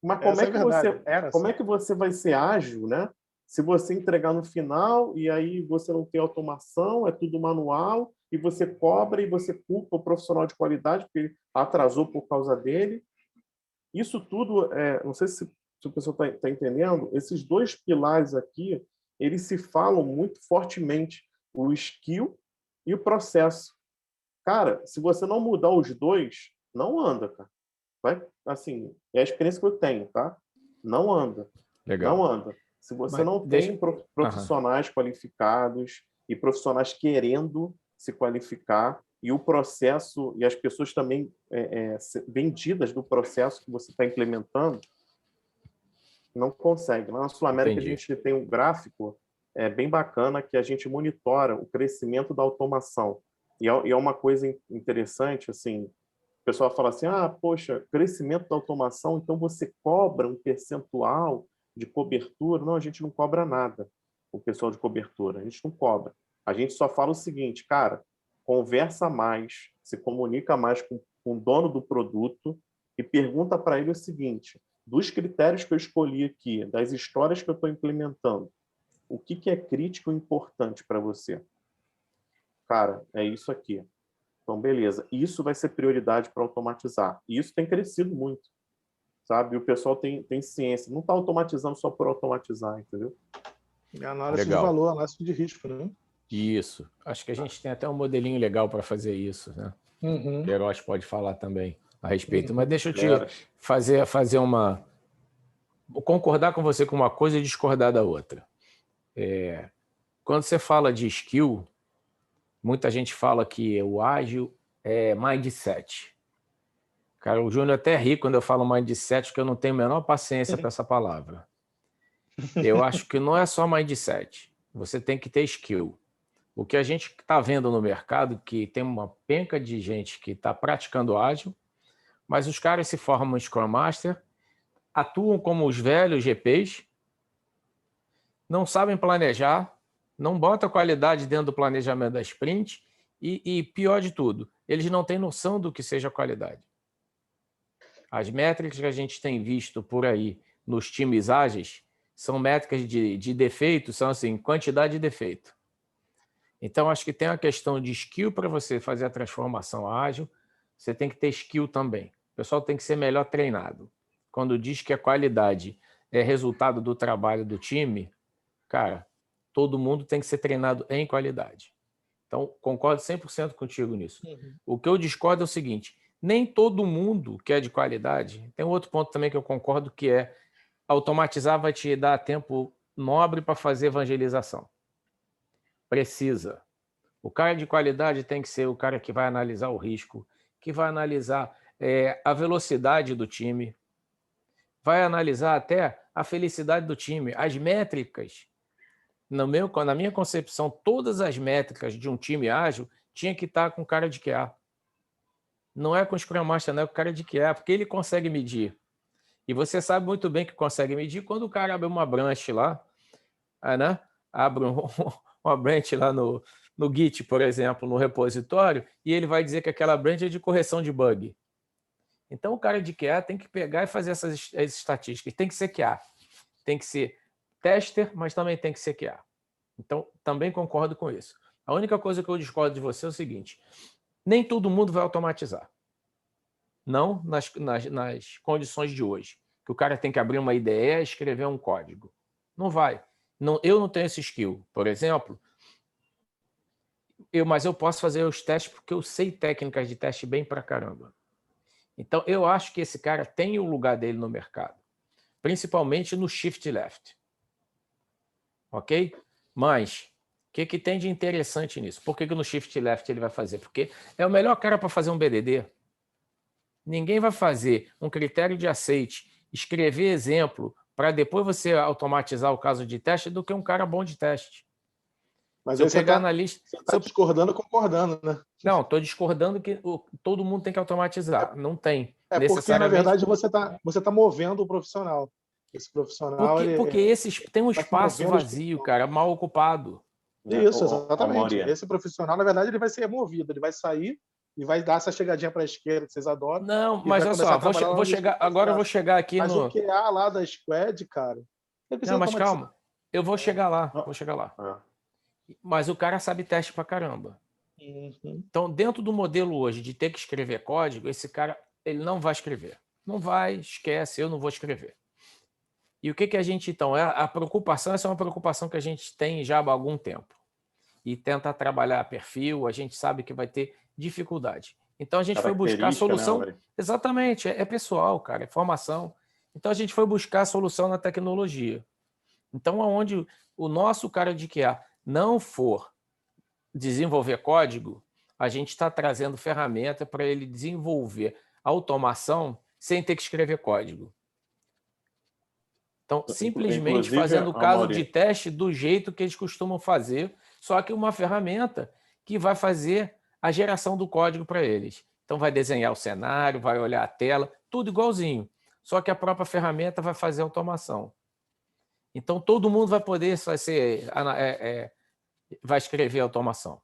mas Essa é a verdade. Era como assim. é que você vai ser ágil, né? Se você entregar no final e aí você não tem automação, é tudo manual e você cobra e você culpa o profissional de qualidade porque ele atrasou por causa dele. Isso tudo, não sei se o pessoal está entendendo, esses 2 pilares aqui, eles se falam muito fortemente, o skill e o processo. Cara, se você não mudar os 2, não anda, cara. Vai, assim, é a experiência que eu tenho, tá? Não anda. Legal. Não anda. Se você não tem profissionais qualificados e profissionais querendo se qualificar e o processo e as pessoas também vendidas do processo que você está implementando, não consegue. Lá na Sul-América, Entendi. a gente tem um gráfico bem bacana que a gente monitora o crescimento da automação. E é uma coisa interessante, assim, o pessoal fala assim, poxa, crescimento da automação, então você cobra um percentual de cobertura. Não, a gente não cobra nada, o pessoal de cobertura, a gente não cobra. A gente só fala o seguinte, cara, conversa mais, se comunica mais com o dono do produto e pergunta para ele o seguinte, dos critérios que eu escolhi aqui, das histórias que eu estou implementando, o que é crítico e importante para você? Cara, é isso aqui. Então, beleza. Isso vai ser prioridade para automatizar. E isso tem crescido muito, sabe? E o pessoal tem ciência. Não está automatizando só por automatizar, entendeu? Análise de valor, análise de risco, né? Isso. Acho que a gente tem até um modelinho legal para fazer isso, né? Uhum. O Queiroz pode falar também a respeito. Mas deixa eu te fazer uma... concordar com você com uma coisa e discordar da outra. Quando você fala de skill, muita gente fala que o ágil é mindset. Cara, o Júnior até ri quando eu falo mindset, porque eu não tenho a menor paciência para essa palavra. Eu acho que não é só mindset. Você tem que ter skill. O que a gente está vendo no mercado, que tem uma penca de gente que está praticando ágil, mas os caras se formam em Scrum Master, atuam como os velhos GPs, não sabem planejar, não botam qualidade dentro do planejamento da sprint e pior de tudo, eles não têm noção do que seja qualidade. As métricas que a gente tem visto por aí nos times ágeis são métricas de defeito, são assim, quantidade de defeito. Então, acho que tem uma questão de skill para você fazer a transformação ágil, você tem que ter skill também. O pessoal tem que ser melhor treinado. quando diz que a qualidade é resultado do trabalho do time, cara, todo mundo tem que ser treinado em qualidade. Então, concordo 100% contigo nisso. O que eu discordo é o seguinte, nem todo mundo que é de qualidade, tem outro ponto também que eu concordo, que é automatizar vai te dar tempo nobre para fazer evangelização. Precisa. O cara de qualidade tem que ser o cara que vai analisar o risco, que vai analisar a velocidade do time, vai analisar até a felicidade do time, as métricas. Na minha concepção, todas as métricas de um time ágil tinha que estar com cara de QA. Não é com o Scrum Master, não é com cara de QA, porque ele consegue medir. E você sabe muito bem que consegue medir quando o cara abre uma branch lá, né? Abre uma branch lá no Git, por exemplo, no repositório, e ele vai dizer que aquela branch é de correção de bug. Então, o cara de QA tem que pegar e fazer essas estatísticas. Tem que ser QA. Tem que ser tester, mas também tem que ser QA. Então, também concordo com isso. A única coisa que eu discordo de você é o seguinte, nem todo mundo vai automatizar. Não nas condições de hoje, que o cara tem que abrir uma IDE e escrever um código. Não vai. Não, eu não tenho esse skill, por exemplo, mas eu posso fazer os testes porque eu sei técnicas de teste bem pra caramba. Então, eu acho que esse cara tem o lugar dele no mercado, principalmente no shift left. Ok? Mas, o que tem de interessante nisso? Por que no shift left ele vai fazer? Porque é o melhor cara para fazer um BDD. Ninguém vai fazer um critério de aceite, escrever exemplo, para depois você automatizar o caso de teste do que um cara bom de teste. Mas aí você está discordando, concordando, né? Não, estou discordando que todo mundo tem que automatizar. Não tem. Porque, na verdade, você tá movendo o profissional. Esse profissional... Porque tem um espaço vazio, cara, mal ocupado. Isso, exatamente. Esse profissional, na verdade, ele vai ser removido. Ele vai sair e vai dar essa chegadinha para a esquerda que vocês adoram. Não, mas olha só, agora eu vou chegar aqui mas o QA lá da Squad, cara... Não, mas calma. Eu vou chegar lá, Mas o cara sabe teste pra caramba. Então, dentro do modelo hoje de ter que escrever código, esse cara ele não vai escrever. Não vai, esquece, eu não vou escrever. E o que a gente, então, a preocupação, essa é uma preocupação que a gente tem já há algum tempo. E tenta trabalhar perfil, a gente sabe que vai ter dificuldade. Então, a gente foi buscar a solução... Né, exatamente, é pessoal, cara, é formação. Então, a gente foi buscar a solução na tecnologia. Então, aonde o nosso cara de QA não for desenvolver código, a gente está trazendo ferramenta para ele desenvolver automação sem ter que escrever código. Então, simplesmente fazendo o caso de teste do jeito que eles costumam fazer, só que uma ferramenta que vai fazer a geração do código para eles. Então, vai desenhar o cenário, vai olhar a tela, tudo igualzinho. Só que a própria ferramenta vai fazer a automação. Então, todo mundo vai poder vai escrever automação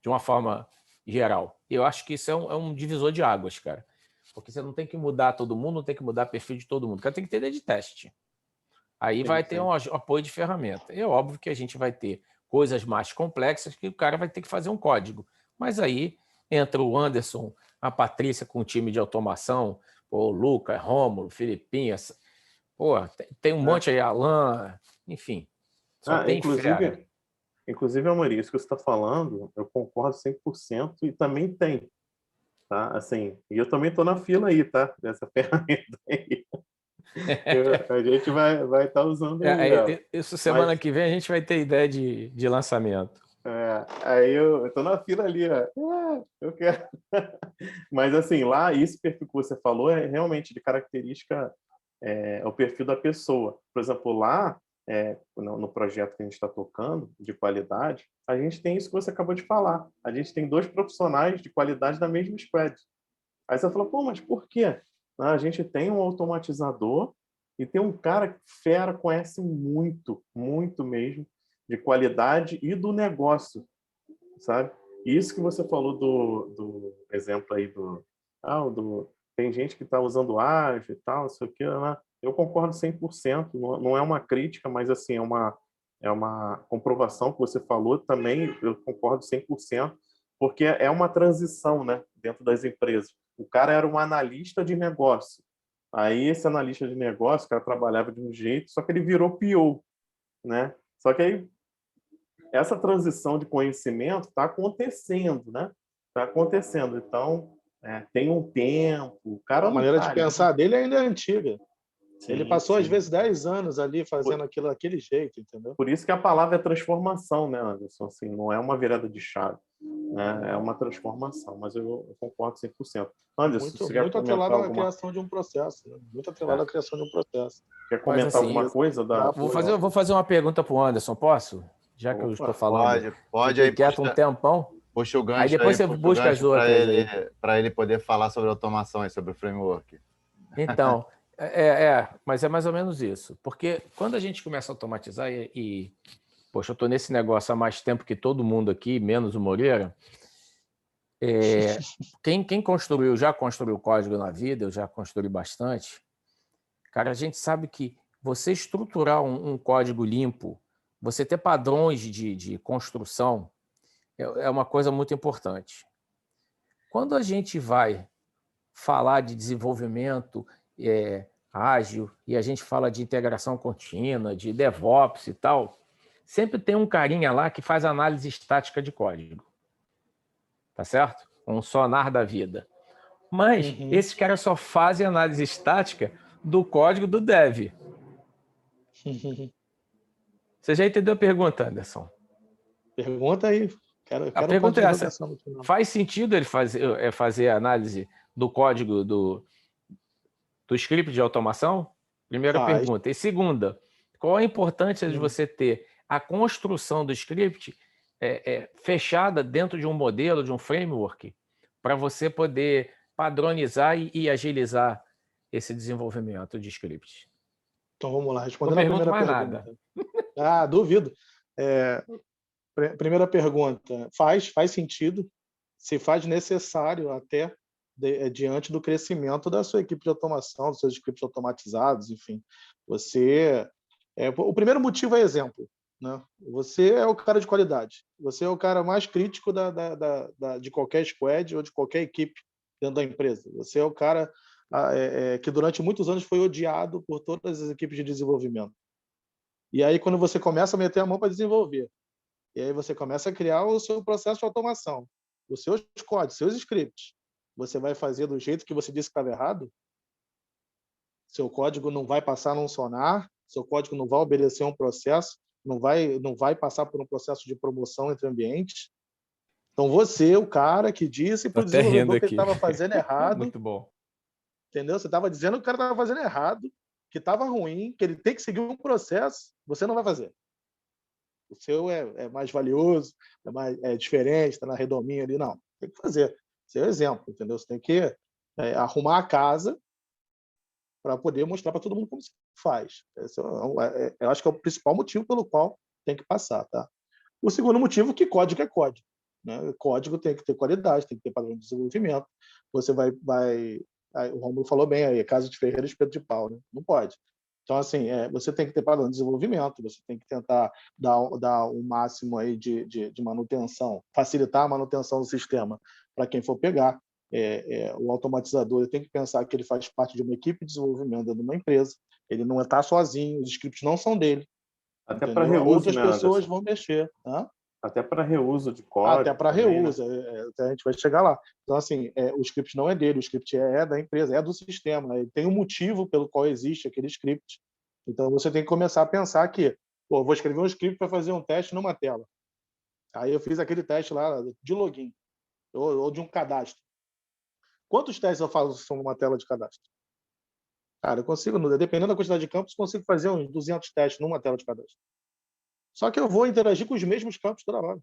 de uma forma geral. Eu acho que isso é um divisor de águas, cara. Porque você não tem que mudar todo mundo, não tem que mudar o perfil de todo mundo. O cara tem que ter ideia de teste. Aí vai ter um apoio de ferramenta. É óbvio que a gente vai ter coisas mais complexas que o cara vai ter que fazer um código. Mas aí entra o Anderson, a Patrícia com o time de automação, o Luca, Rômulo, Filipinho, tem um monte aí, Alan, enfim. Só tem fera. Inclusive, Amaury, isso que você está falando, eu concordo 100% e também tem. Tá? Assim, e eu também estou na fila aí, tá? Dessa ferramenta aí. A gente vai estar usando isso semana que vem a gente vai ter ideia de lançamento. Aí eu estou na fila ali, ó. Eu quero. Mas assim, lá, esse perfil que você falou é realmente de característica, o perfil da pessoa. Por exemplo, lá, no projeto que a gente está tocando, de qualidade, a gente tem isso que você acabou de falar. A gente tem 2 profissionais de qualidade da mesma squad. Aí você fala, pô, mas por quê? A gente tem um automatizador e tem um cara que fera, conhece muito, muito mesmo, de qualidade e do negócio, sabe? E isso que você falou do exemplo aí tem gente que está usando ágil e tal, não sei o quê, né? Eu concordo 100%, não é uma crítica, mas assim, é uma comprovação que você falou também, eu concordo 100%, porque é uma transição, né, dentro das empresas. O cara era um analista de negócio, Aí esse analista de negócio, o cara trabalhava de um jeito, só que ele virou PO, né? Só que aí essa transição de conhecimento está acontecendo, né? Está acontecendo. Então, tem um tempo, o cara A não maneira tá de ali. pensar dele ainda é antiga. Ele Sim, passou, às sim. vezes, 10 anos ali fazendo aquilo daquele jeito, entendeu? Por isso que a palavra é transformação, né, Anderson? Assim, não é uma virada de chave, né? É uma transformação, mas eu concordo 100%. Anderson, Muito, você quer muito atrelado comentar à criação de um processo, né? Muito atrelado à criação de um processo. Quer Mas comentar assim, alguma coisa da... vou fazer uma pergunta para o Anderson, posso? Já que eu estou Opa, falando, Pode fiquei aí, quieto um tempão. puxa o Aí gancho depois aí, você puxa o busca as gancho outras aí. para ele poder falar sobre automação e sobre o framework. Então, mas é mais ou menos isso. Porque quando a gente começa a automatizar poxa, eu estou nesse negócio há mais tempo que todo mundo aqui, menos o Moreira. Quem construiu, já construiu código na vida, eu já construí bastante. Cara, a gente sabe que você estruturar um código limpo, você ter padrões de construção, é uma coisa muito importante. Quando a gente vai falar de desenvolvimento ágil e a gente fala de integração contínua, de DevOps e tal, sempre tem um carinha lá que faz análise estática de código. Tá certo? Um sonar da vida. Mas esses caras só fazem análise estática do código do dev. Você já entendeu a pergunta, Anderson? Pergunta aí. A Quero pergunta ponto é de essa. interrogação no final. Faz sentido ele fazer a análise do código do script de automação? Primeira pergunta. E segunda, qual a importância de você ter a construção do script fechada dentro de um modelo, de um framework, para você poder padronizar e agilizar esse desenvolvimento de script? Então vamos lá, Não respondendo a pergunto primeira mais pergunta. nada. Duvido. Primeira pergunta, faz sentido, se faz necessário até diante do crescimento da sua equipe de automação, dos seus scripts automatizados, enfim. O primeiro motivo é exemplo, né? Você é o cara de qualidade, você é o cara mais crítico de qualquer squad ou de qualquer equipe dentro da empresa. Você é o cara que durante muitos anos foi odiado por todas as equipes de desenvolvimento. E aí, quando você começa a meter a mão para desenvolver, e aí você começa a criar o seu processo de automação, os seus códigos, seus scripts, você vai fazer do jeito que você disse que estava errado? Seu código não vai passar num sonar, seu código não vai obedecer a um processo, não vai passar por um processo de promoção entre ambientes. Então você, o cara que disse para o desenvolvedor que ele estava fazendo errado, Muito bom. entendeu? Você estava dizendo que o cara estava fazendo errado, que estava ruim, que ele tem que seguir um processo, você não vai fazer. O seu é mais valioso, é diferente, está na redominha ali. Não, tem que fazer. Esse é o exemplo, entendeu? Você tem que arrumar a casa para poder mostrar para todo mundo como se faz. Esse eu acho que é o principal motivo pelo qual tem que passar. Tá? O segundo motivo é que código é código. Né? Código tem que ter qualidade, tem que ter padrão de desenvolvimento. Você o Romulo falou bem aí, casa de ferreiro, espeto de pau. Né? Não pode. Então, assim, você tem que ter padrão de desenvolvimento, você tem que tentar dar o máximo aí de manutenção, facilitar a manutenção do sistema para quem for pegar. O automatizador tem que pensar que ele faz parte de uma equipe de desenvolvimento dentro de uma empresa, ele não está sozinho, os scripts não são dele. Até para reuso, outras né, pessoas Anderson? vão mexer. Até para reuso de código. Até para também, reuso, né? A gente vai chegar lá. Então, assim, o script não é dele, o script é da empresa, é do sistema. Né? Tem um motivo pelo qual existe aquele script. Então, você tem que começar a pensar que, vou escrever um script para fazer um teste numa tela. Aí eu fiz aquele teste lá de login, ou de um cadastro. Quantos testes eu faço numa tela de cadastro? Cara, eu consigo, dependendo da quantidade de campos, consigo fazer uns 200 testes numa tela de cadastro. Só que eu vou interagir com os mesmos campos toda hora.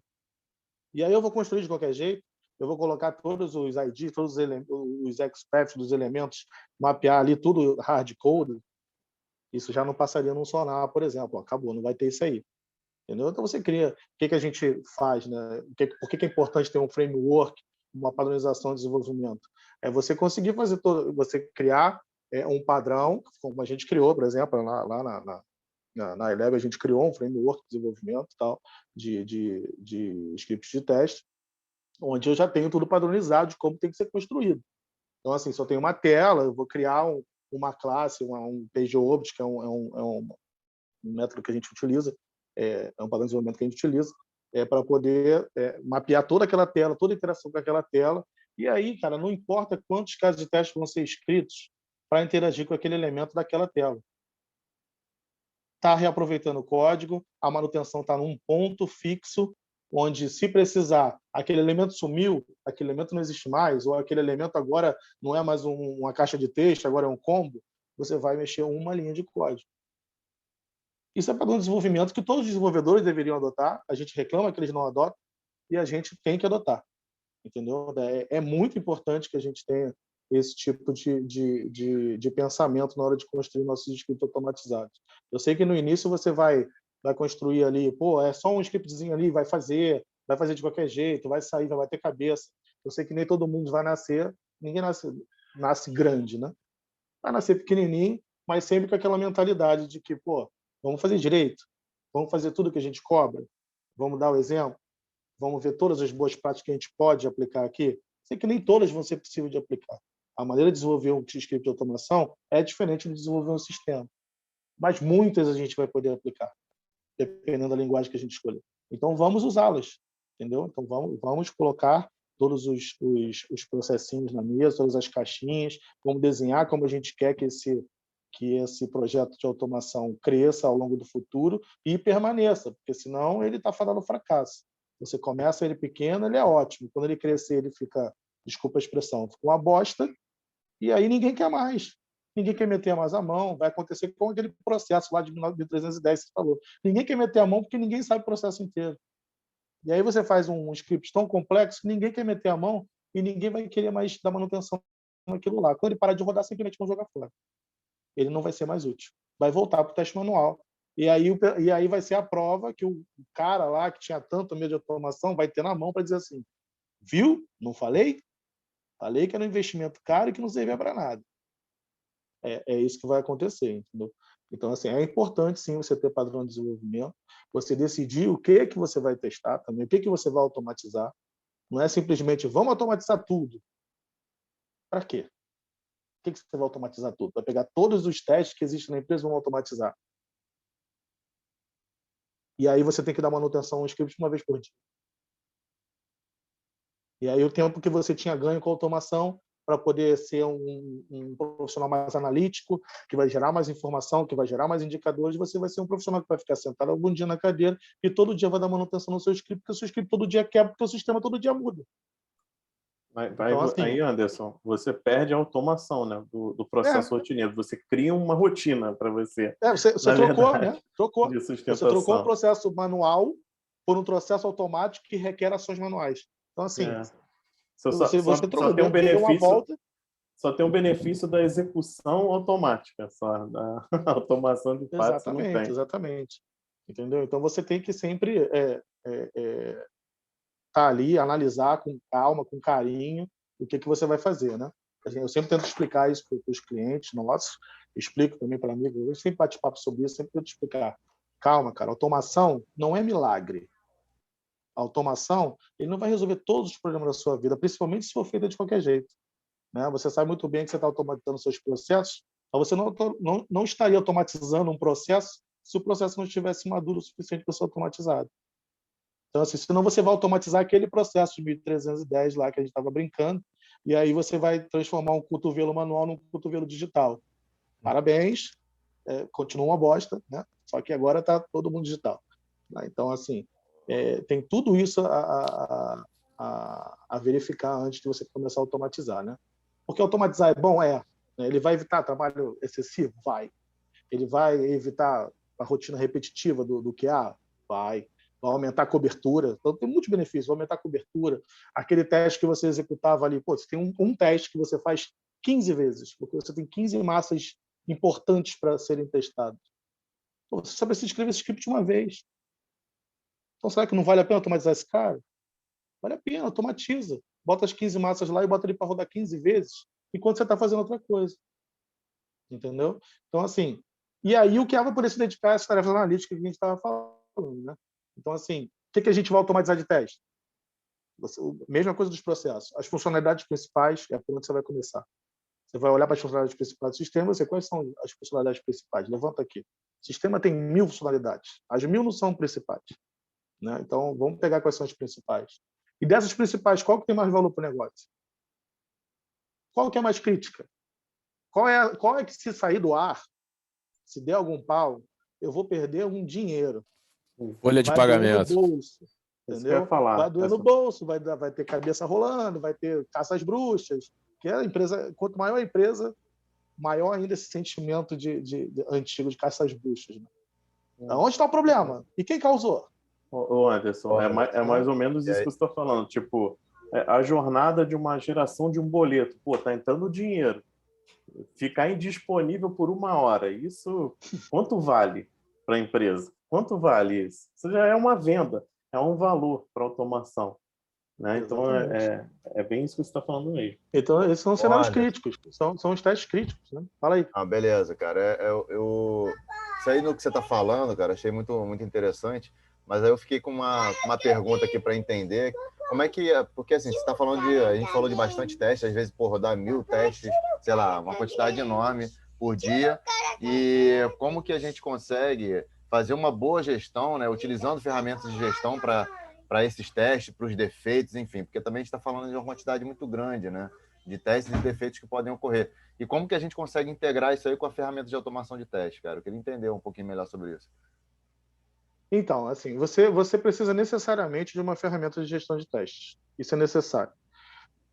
E aí eu vou construir de qualquer jeito, eu vou colocar todos os IDs, todos os XPaths dos elementos, mapear ali tudo hard-code. Isso já não passaria num sonar, por exemplo. Acabou, não vai ter isso aí. Entendeu? Então você cria... O que a gente faz? Né? Por que é importante ter um framework, uma padronização de desenvolvimento? É você conseguir fazer você criar um padrão, como a gente criou, por exemplo, lá na Eleb, a gente criou um framework de desenvolvimento tal, de scripts de teste, onde eu já tenho tudo padronizado de como tem que ser construído. Então, assim, só tem uma tela, eu vou criar uma classe, um PageObject, que é um método que a gente utiliza, é um padrão de desenvolvimento que a gente utiliza, para poder mapear toda aquela tela, toda a interação com aquela tela. E aí, cara, não importa quantos casos de teste vão ser escritos para interagir com aquele elemento daquela tela. Está reaproveitando o código, a manutenção está num ponto fixo, onde, se precisar, aquele elemento sumiu, aquele elemento não existe mais, ou aquele elemento agora não é mais uma caixa de texto, agora é um combo, você vai mexer uma linha de código. Isso é padrão de desenvolvimento que todos os desenvolvedores deveriam adotar. A gente reclama que eles não adotam e a gente tem que adotar. Entendeu? É muito importante que a gente tenha esse tipo de pensamento na hora de construir nossos scripts automatizados. Eu sei que no início você vai construir ali, é só um scriptzinho ali, vai fazer de qualquer jeito, vai sair, vai bater cabeça. Eu sei que nem todo mundo vai nascer, ninguém nasce grande, né? Vai nascer pequenininho, mas sempre com aquela mentalidade de que, vamos fazer direito, vamos fazer tudo que a gente cobra, vamos dar o exemplo, vamos ver todas as boas práticas que a gente pode aplicar aqui. Sei que nem todas vão ser possíveis de aplicar. A maneira de desenvolver um script de automação é diferente de desenvolver um sistema, mas muitas a gente vai poder aplicar, dependendo da linguagem que a gente escolher. Então, vamos usá-las, entendeu? Então, vamos colocar todos os processinhos na mesa, todas as caixinhas, vamos desenhar como a gente quer que esse projeto de automação cresça ao longo do futuro e permaneça, porque senão ele está fadado ao fracasso. Você começa ele pequeno, ele é ótimo. Quando ele crescer, ele fica, desculpa a expressão, fica uma bosta, e aí ninguém quer mais. Ninguém quer meter mais a mão. Vai acontecer com aquele processo lá de 1310 que você falou. Ninguém quer meter a mão porque ninguém sabe o processo inteiro. E aí você faz um script tão complexo que ninguém quer meter a mão e ninguém vai querer mais dar manutenção naquilo lá. Quando ele parar de rodar, simplesmente vão jogar fora. Ele não vai ser mais útil. Vai voltar para o teste manual. E aí vai ser a prova que o cara lá que tinha tanto medo de automação vai ter na mão para dizer assim, viu? Não falei? Falei que era um investimento caro e que não servia para nada. É isso que vai acontecer, entendeu? Então, assim, é importante, sim, você ter padrão de desenvolvimento, você decidir o que você vai testar também, o que você vai automatizar. Não é simplesmente, vamos automatizar tudo. Para quê? O que você vai automatizar tudo? Vai pegar todos os testes que existem na empresa e vamos automatizar. E aí você tem que dar manutenção ao script uma vez por dia. E aí o tempo que você tinha ganho com a automação para poder ser um profissional mais analítico, que vai gerar mais informação, que vai gerar mais indicadores, você vai ser um profissional que vai ficar sentado algum dia na cadeira e todo dia vai dar manutenção no seu script, porque o seu script todo dia quebra, porque o sistema todo dia muda. Então, assim, aí, Anderson, você perde a automação, né, do processo rotineiro. Você cria uma rotina para você. Você trocou, verdade, né? Trocou. De sustentação. Você trocou um processo manual por um processo automático que requer ações manuais. Então, assim, você trocou, tem um benefício, uma volta. Só tem o benefício da execução automática, só da automação de fato você não tem. Exatamente. Entendeu? Então, você tem que sempre estar ali, analisar com calma, com carinho, o que você vai fazer, né? Eu sempre tento explicar isso para os clientes nossos, explico também para amigos, eu sempre bate papo sobre isso, sempre tento explicar. Calma, cara, automação não é milagre. A automação, ele não vai resolver todos os problemas da sua vida, principalmente se for feita de qualquer jeito. Né? Você sabe muito bem que você está automatizando seus processos, mas você não estaria automatizando um processo se o processo não estivesse maduro o suficiente para ser automatizado. Então, assim, senão você vai automatizar aquele processo de 1310 lá que a gente estava brincando, e aí você vai transformar um cotovelo manual num cotovelo digital. Parabéns, continua uma bosta, né? Só que agora está todo mundo digital. Né? Então, assim, tem tudo isso a verificar antes de você começar a automatizar, né? Porque automatizar é bom? Né? Ele vai evitar trabalho excessivo? Vai. Ele vai evitar a rotina repetitiva do QA? Vai aumentar a cobertura. Então, tem muitos benefícios. Vai aumentar a cobertura. Aquele teste que você executava ali, você tem um teste que você faz 15 vezes, porque você tem 15 massas importantes para serem testadas. Você só precisa escrever esse script uma vez. Então, será que não vale a pena automatizar esse cara? Vale a pena, automatiza. Bota as 15 massas lá e bota ele para rodar 15 vezes, enquanto você está fazendo outra coisa. Entendeu? Então, assim, e aí o QA vai poder se dedicar a essas tarefas analíticas que a gente estava falando, né? Então, assim, o que a gente vai automatizar de teste? Mesma coisa dos processos. As funcionalidades principais é por onde você vai começar. Você vai olhar para as funcionalidades principais do sistema, quais são as funcionalidades principais? Levanta aqui. O sistema tem 1000 funcionalidades. As 1000 não são principais, né? Então, vamos pegar quais são as principais. E dessas principais, qual que tem mais valor para o negócio? Qual que é mais crítica? Qual é que, se sair do ar, se der algum pau, eu vou perder um dinheiro? Folha de pagamento. Doer no bolso, entendeu? Falar. Vai doer no bolso, vai ter cabeça rolando, vai ter caça às bruxas. Que a empresa, quanto maior a empresa, maior ainda esse sentimento antigo de caça às bruxas. Né? Então, onde está o problema? E quem causou? Ô Anderson, é mais ou menos isso que você está falando. Tipo, a jornada de uma geração de um boleto. Pô, tá entrando dinheiro. Ficar indisponível por 1 hora. Isso, quanto vale para a empresa? Quanto vale isso? Isso já é uma venda, é um valor para automação. Né? Então, é bem isso que você está falando mesmo. Então, esses são cenários críticos, são os testes críticos. Né? Fala aí. Beleza, cara. Isso aí no que você está falando, cara, achei muito, muito interessante, mas aí eu fiquei com uma pergunta aqui para entender. Como é que... Porque, assim, você está falando a gente falou de bastante testes, às vezes, rodar 1000 testes, sei lá, uma quantidade enorme por dia, e como que a gente consegue fazer uma boa gestão, né, utilizando ferramentas de gestão para esses testes, para os defeitos, enfim, porque também a gente está falando de uma quantidade muito grande, né, de testes e defeitos que podem ocorrer. E como que a gente consegue integrar isso aí com a ferramenta de automação de teste, cara? Eu queria entender um pouquinho melhor sobre isso. Então, assim, você precisa necessariamente de uma ferramenta de gestão de testes. Isso é necessário.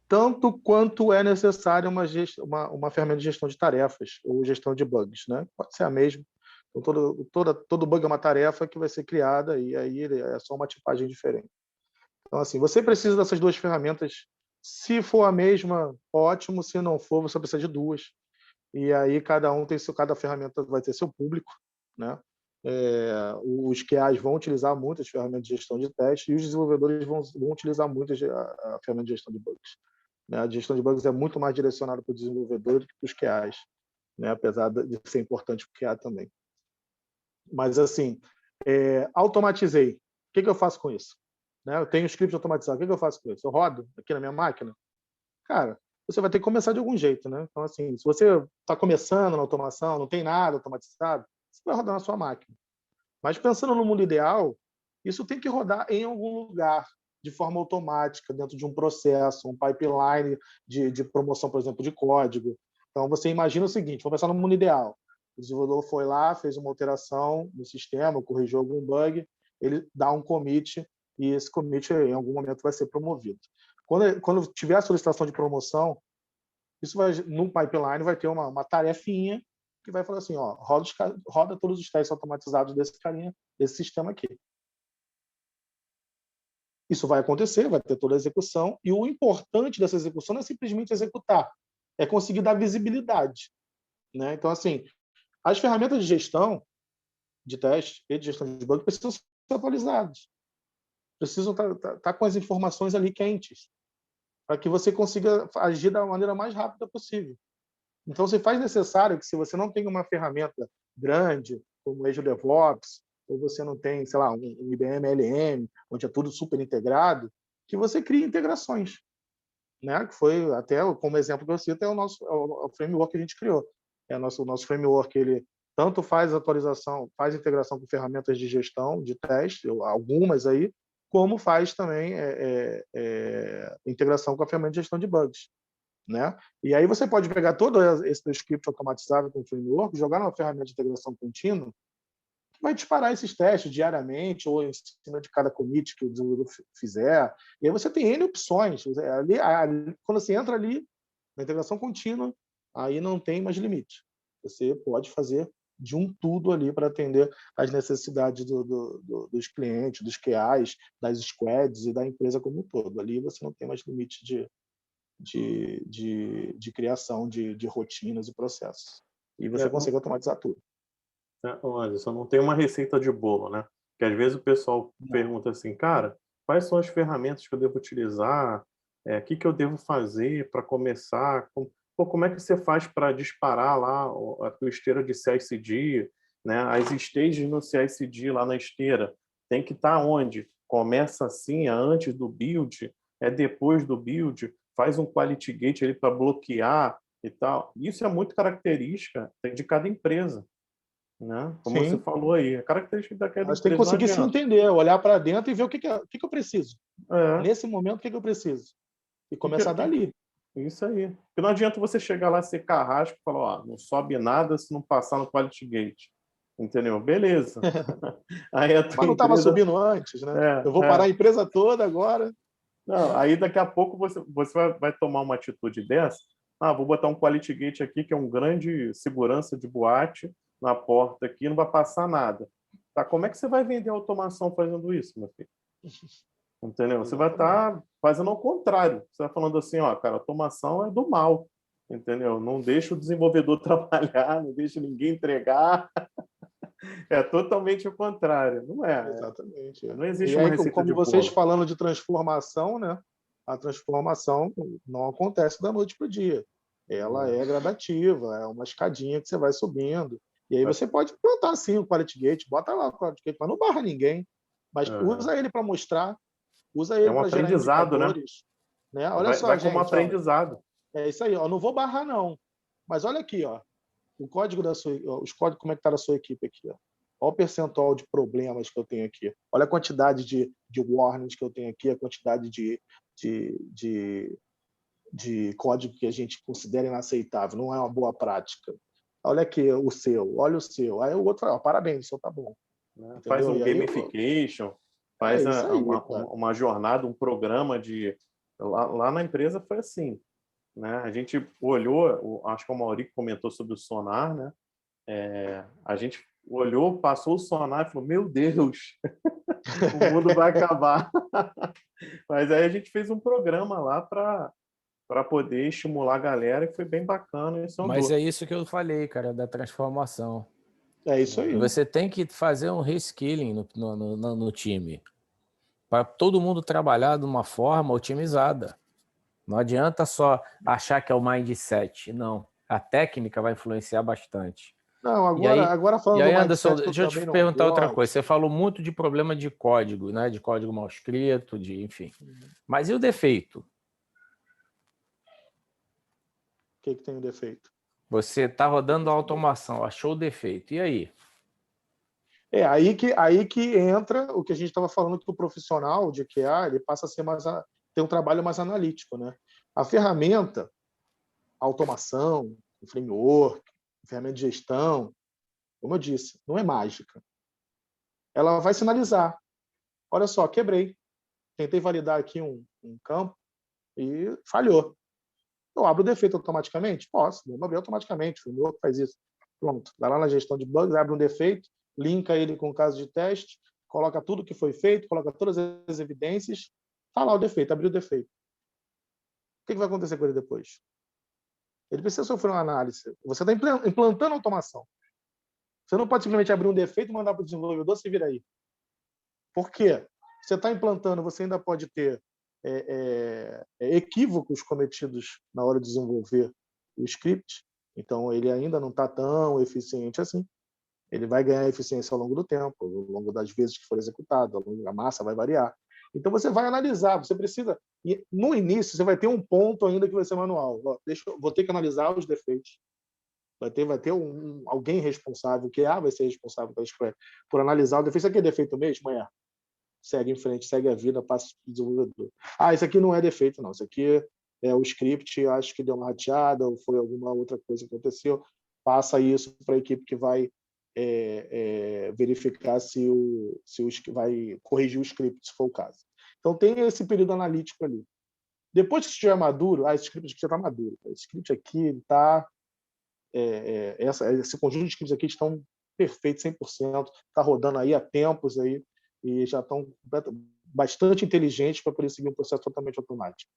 Tanto quanto é necessária uma ferramenta de gestão de tarefas ou gestão de bugs, né? Pode ser a mesma. Então, todo bug é uma tarefa que vai ser criada e aí é só uma tipagem diferente. Então, assim, você precisa dessas duas ferramentas. Se for a mesma, ótimo. Se não for, você precisa de duas. E aí cada ferramenta vai ter seu público, né? Os QAs vão utilizar muitas ferramentas de gestão de teste e os desenvolvedores vão utilizar muito a ferramenta de gestão de bugs. Né? A gestão de bugs é muito mais direcionada para o desenvolvedor do que para os QAs, né? Apesar de ser importante para o QA também. Mas, assim, automatizei. O que eu faço com isso? Né? Eu tenho um script automatizado. O que eu faço com isso? Eu rodo aqui na minha máquina? Cara, você vai ter que começar de algum jeito, né? Então, assim, se você está começando na automação, não tem nada automatizado, você vai rodar na sua máquina. Mas pensando no mundo ideal, isso tem que rodar em algum lugar, de forma automática, dentro de um processo, um pipeline de promoção, por exemplo, de código. Então, você imagina o seguinte, vamos pensar no mundo ideal. O desenvolvedor foi lá, fez uma alteração no sistema, corrigiu algum bug, ele dá um commit e esse commit, em algum momento, vai ser promovido. Quando tiver a solicitação de promoção, no pipeline vai ter uma tarefinha que vai falar assim, roda todos os testes automatizados desse sistema aqui. Isso vai acontecer, vai ter toda a execução, e o importante dessa execução não é simplesmente executar, é conseguir dar visibilidade. Né? Então, assim, as ferramentas de gestão de teste e de gestão de bug precisam ser atualizadas. Precisam estar com as informações ali quentes, para que você consiga agir da maneira mais rápida possível. Então, se faz necessário que, se você não tem uma ferramenta grande, como o Azure DevOps, ou você não tem, sei lá, um IBM LM, onde é tudo super integrado, que você crie integrações. Né? Que foi, até como exemplo que eu cito, é o framework que a gente criou. O nosso framework, ele tanto faz atualização, faz integração com ferramentas de gestão, de teste, algumas aí, como faz também integração com a ferramenta de gestão de bugs. Né? E aí você pode pegar todo esse script automatizado com o framework, jogar numa ferramenta de integração contínua, que vai disparar esses testes diariamente ou em cima de cada commit que o desenvolvedor fizer. E aí você tem N opções. Quando você entra ali na integração contínua, aí não tem mais limite. Você pode fazer de um tudo ali para atender às necessidades dos clientes, dos QAs, das squads e da empresa como um todo. Ali você não tem mais limite de criação de rotinas e processos. E você consegue automatizar tudo. Anderson, não tem uma receita de bolo, né? Porque às vezes o pessoal pergunta assim, cara, quais são as ferramentas que eu devo utilizar? O que eu devo fazer para começar? Como é que você faz para disparar lá a tua esteira de CI/CD? Né? As stages no CI/CD lá na esteira tem que estar onde? Começa assim, antes do build? É depois do build? Faz um quality gate ali para bloquear e tal. Isso é muito característica de cada empresa, né? Como você Sim. falou aí, a característica daquela Mas tem que empresa não conseguir se adianta. entender, olhar para dentro e ver o que que eu preciso. É, Nesse momento, o que eu preciso? E que, começar dali. isso aí. Porque não adianta você chegar lá, ser carrasco e falar, ó, não sobe nada se não passar no Quality Gate. Entendeu? Beleza. Aí a tua Mas não estava empresa... subindo antes, né? É, Eu vou parar a empresa toda agora. Não, aí daqui a pouco você vai tomar uma atitude dessa. Ah, vou botar um Quality Gate aqui, que é um grande segurança de boate, na porta aqui, não vai passar nada. Tá, como é que você vai vender automação fazendo isso, meu filho? Entendeu? Você vai estar fazendo ao contrário. Você vai falando assim, ó, cara, automação é do mal. Entendeu? Não deixa o desenvolvedor trabalhar, não deixa ninguém entregar. É totalmente o contrário. Não é. Exatamente. Não existe E uma aí, receita como de vocês bolo. falando de transformação, né? A transformação não acontece da noite para o dia. Ela é gradativa, é uma escadinha que você vai subindo. E aí você pode implantar sim o Quality Gate, bota lá o Quality Gate, mas não barra ninguém. Mas usa ele para mostrar, usa É ele um para gerar aprendizado, né? indicadores. Né? Olha só, Vai como gente, ó, aprendizado. é isso aí. Ó, não vou barrar, não. Mas olha aqui, ó, o código da sua, os códigos, como é que está a sua equipe aqui, ó. Olha o percentual de problemas que eu tenho aqui. Olha a quantidade de warnings que eu tenho aqui, a quantidade de, de, de código que a gente considera inaceitável, não é uma boa prática. Olha aqui o seu, olha o seu. Aí o outro fala, parabéns, o seu tá bom. Né? Faz Entendeu? um E aí, gamification, é faz isso aí, cara. uma jornada, um programa de... Lá na empresa foi assim, né? A gente olhou, acho que o Mauri comentou sobre o sonar, né? A gente olhou, passou o sonar e falou, meu Deus, o mundo vai acabar. Mas aí a gente fez um programa lá para poder estimular a galera e foi bem bacana. Isso Mas andou. é isso que eu falei, cara, da transformação. É isso aí. Você tem que fazer um reskilling no time, para todo mundo trabalhar de uma forma otimizada. Não adianta só achar que é o mindset, não. A técnica vai influenciar bastante. Não, E aí, agora e falando aí, do Anderson, mindset que eu deixa eu te também não perguntar outra coisa. gosto. Você falou muito de problema de código, né? De código mal escrito, enfim. Mas e o defeito? O que tem o defeito? Você está rodando a automação, achou o defeito. E aí? É aí que entra o que a gente estava falando, que o profissional de QA ele passa a ser ter um trabalho mais analítico, né? A ferramenta, a automação, o framework, a ferramenta de gestão, como eu disse, não é mágica. Ela vai sinalizar. Olha só, quebrei. Tentei validar aqui um campo e falhou. Eu abro o defeito automaticamente? Posso, vou abrir automaticamente. O framework faz isso. Pronto. Vai lá na gestão de bugs, abre um defeito, linka ele com o caso de teste, coloca tudo que foi feito, coloca todas as evidências, está lá o defeito, abriu o defeito. O que vai acontecer com ele depois? Ele precisa sofrer uma análise. Você está implantando automação. Você não pode simplesmente abrir um defeito e mandar para o desenvolvedor, se vira aí. Por quê? Você está implantando, você ainda pode ter equívocos cometidos na hora de desenvolver o script, então ele ainda não está tão eficiente assim. Ele vai ganhar eficiência ao longo do tempo, ao longo das vezes que for executado, a massa vai variar. Então você vai analisar, você precisa. E no início você vai ter um ponto ainda que vai ser manual. Vou ter que analisar os defeitos. Vai ter alguém responsável, que vai ser responsável por analisar o defeito. Isso aqui é defeito mesmo? Segue em frente, segue a vida, passa para o desenvolvedor. Isso aqui não é defeito, não. Isso aqui é o script, acho que deu uma rateada ou foi alguma outra coisa que aconteceu. Passa isso para a equipe que vai verificar se vai corrigir o script, se for o caso. Então, tem esse período analítico ali. Depois que estiver maduro, esse script aqui já está maduro. Esse script aqui está... esse conjunto de scripts aqui estão perfeitos, 100%. Está rodando aí há tempos aí, e já estão bastante inteligentes para poder seguir um processo totalmente automático.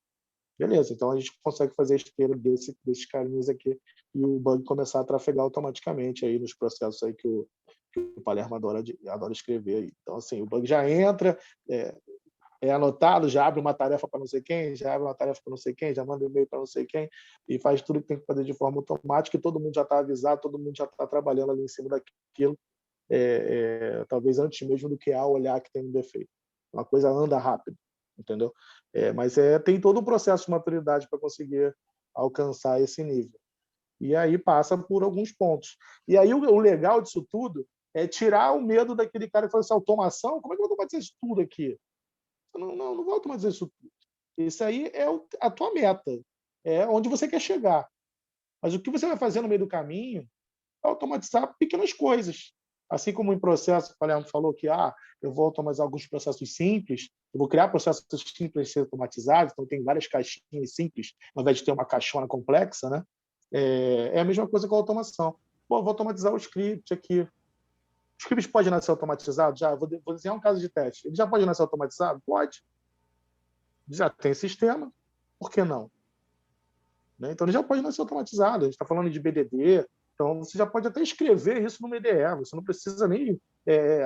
Beleza, então a gente consegue fazer a esteira desses carinhas aqui e o bug começar a trafegar automaticamente aí nos processos aí que o Palermo adora escrever aí. Então, assim, o bug já entra, é anotado, já abre uma tarefa para não sei quem, já abre uma tarefa para não sei quem, já manda e-mail para não sei quem, e faz tudo que tem que fazer de forma automática, e todo mundo já está avisado, todo mundo já está trabalhando ali em cima daquilo, talvez antes mesmo do que olhar que tem um defeito. Uma coisa anda rápido, entendeu? Mas tem todo um processo de maturidade para conseguir alcançar esse nível. E aí passa por alguns pontos. E aí o legal disso tudo é tirar o medo daquele cara que fala assim, automação? Como é que eu vou automatizar isso tudo aqui? Não vou automatizar isso tudo. Isso aí é a tua meta, é onde você quer chegar. Mas o que você vai fazer no meio do caminho é automatizar pequenas coisas. Assim como em processo, o Palermo falou que eu vou automatizar alguns processos simples, eu vou criar processos simples ser automatizados, então tem várias caixinhas simples, ao invés de ter uma caixona complexa, né? É a mesma coisa com a automação. Vou automatizar o script aqui. O script pode nascer automatizado? Já, vou desenhar um caso de teste. Ele já pode nascer automatizado? Pode. Já tem sistema, por que não? Né? Então, ele já pode nascer automatizado. A gente está falando de BDD, então você já pode até escrever isso no IDE. Você não precisa nem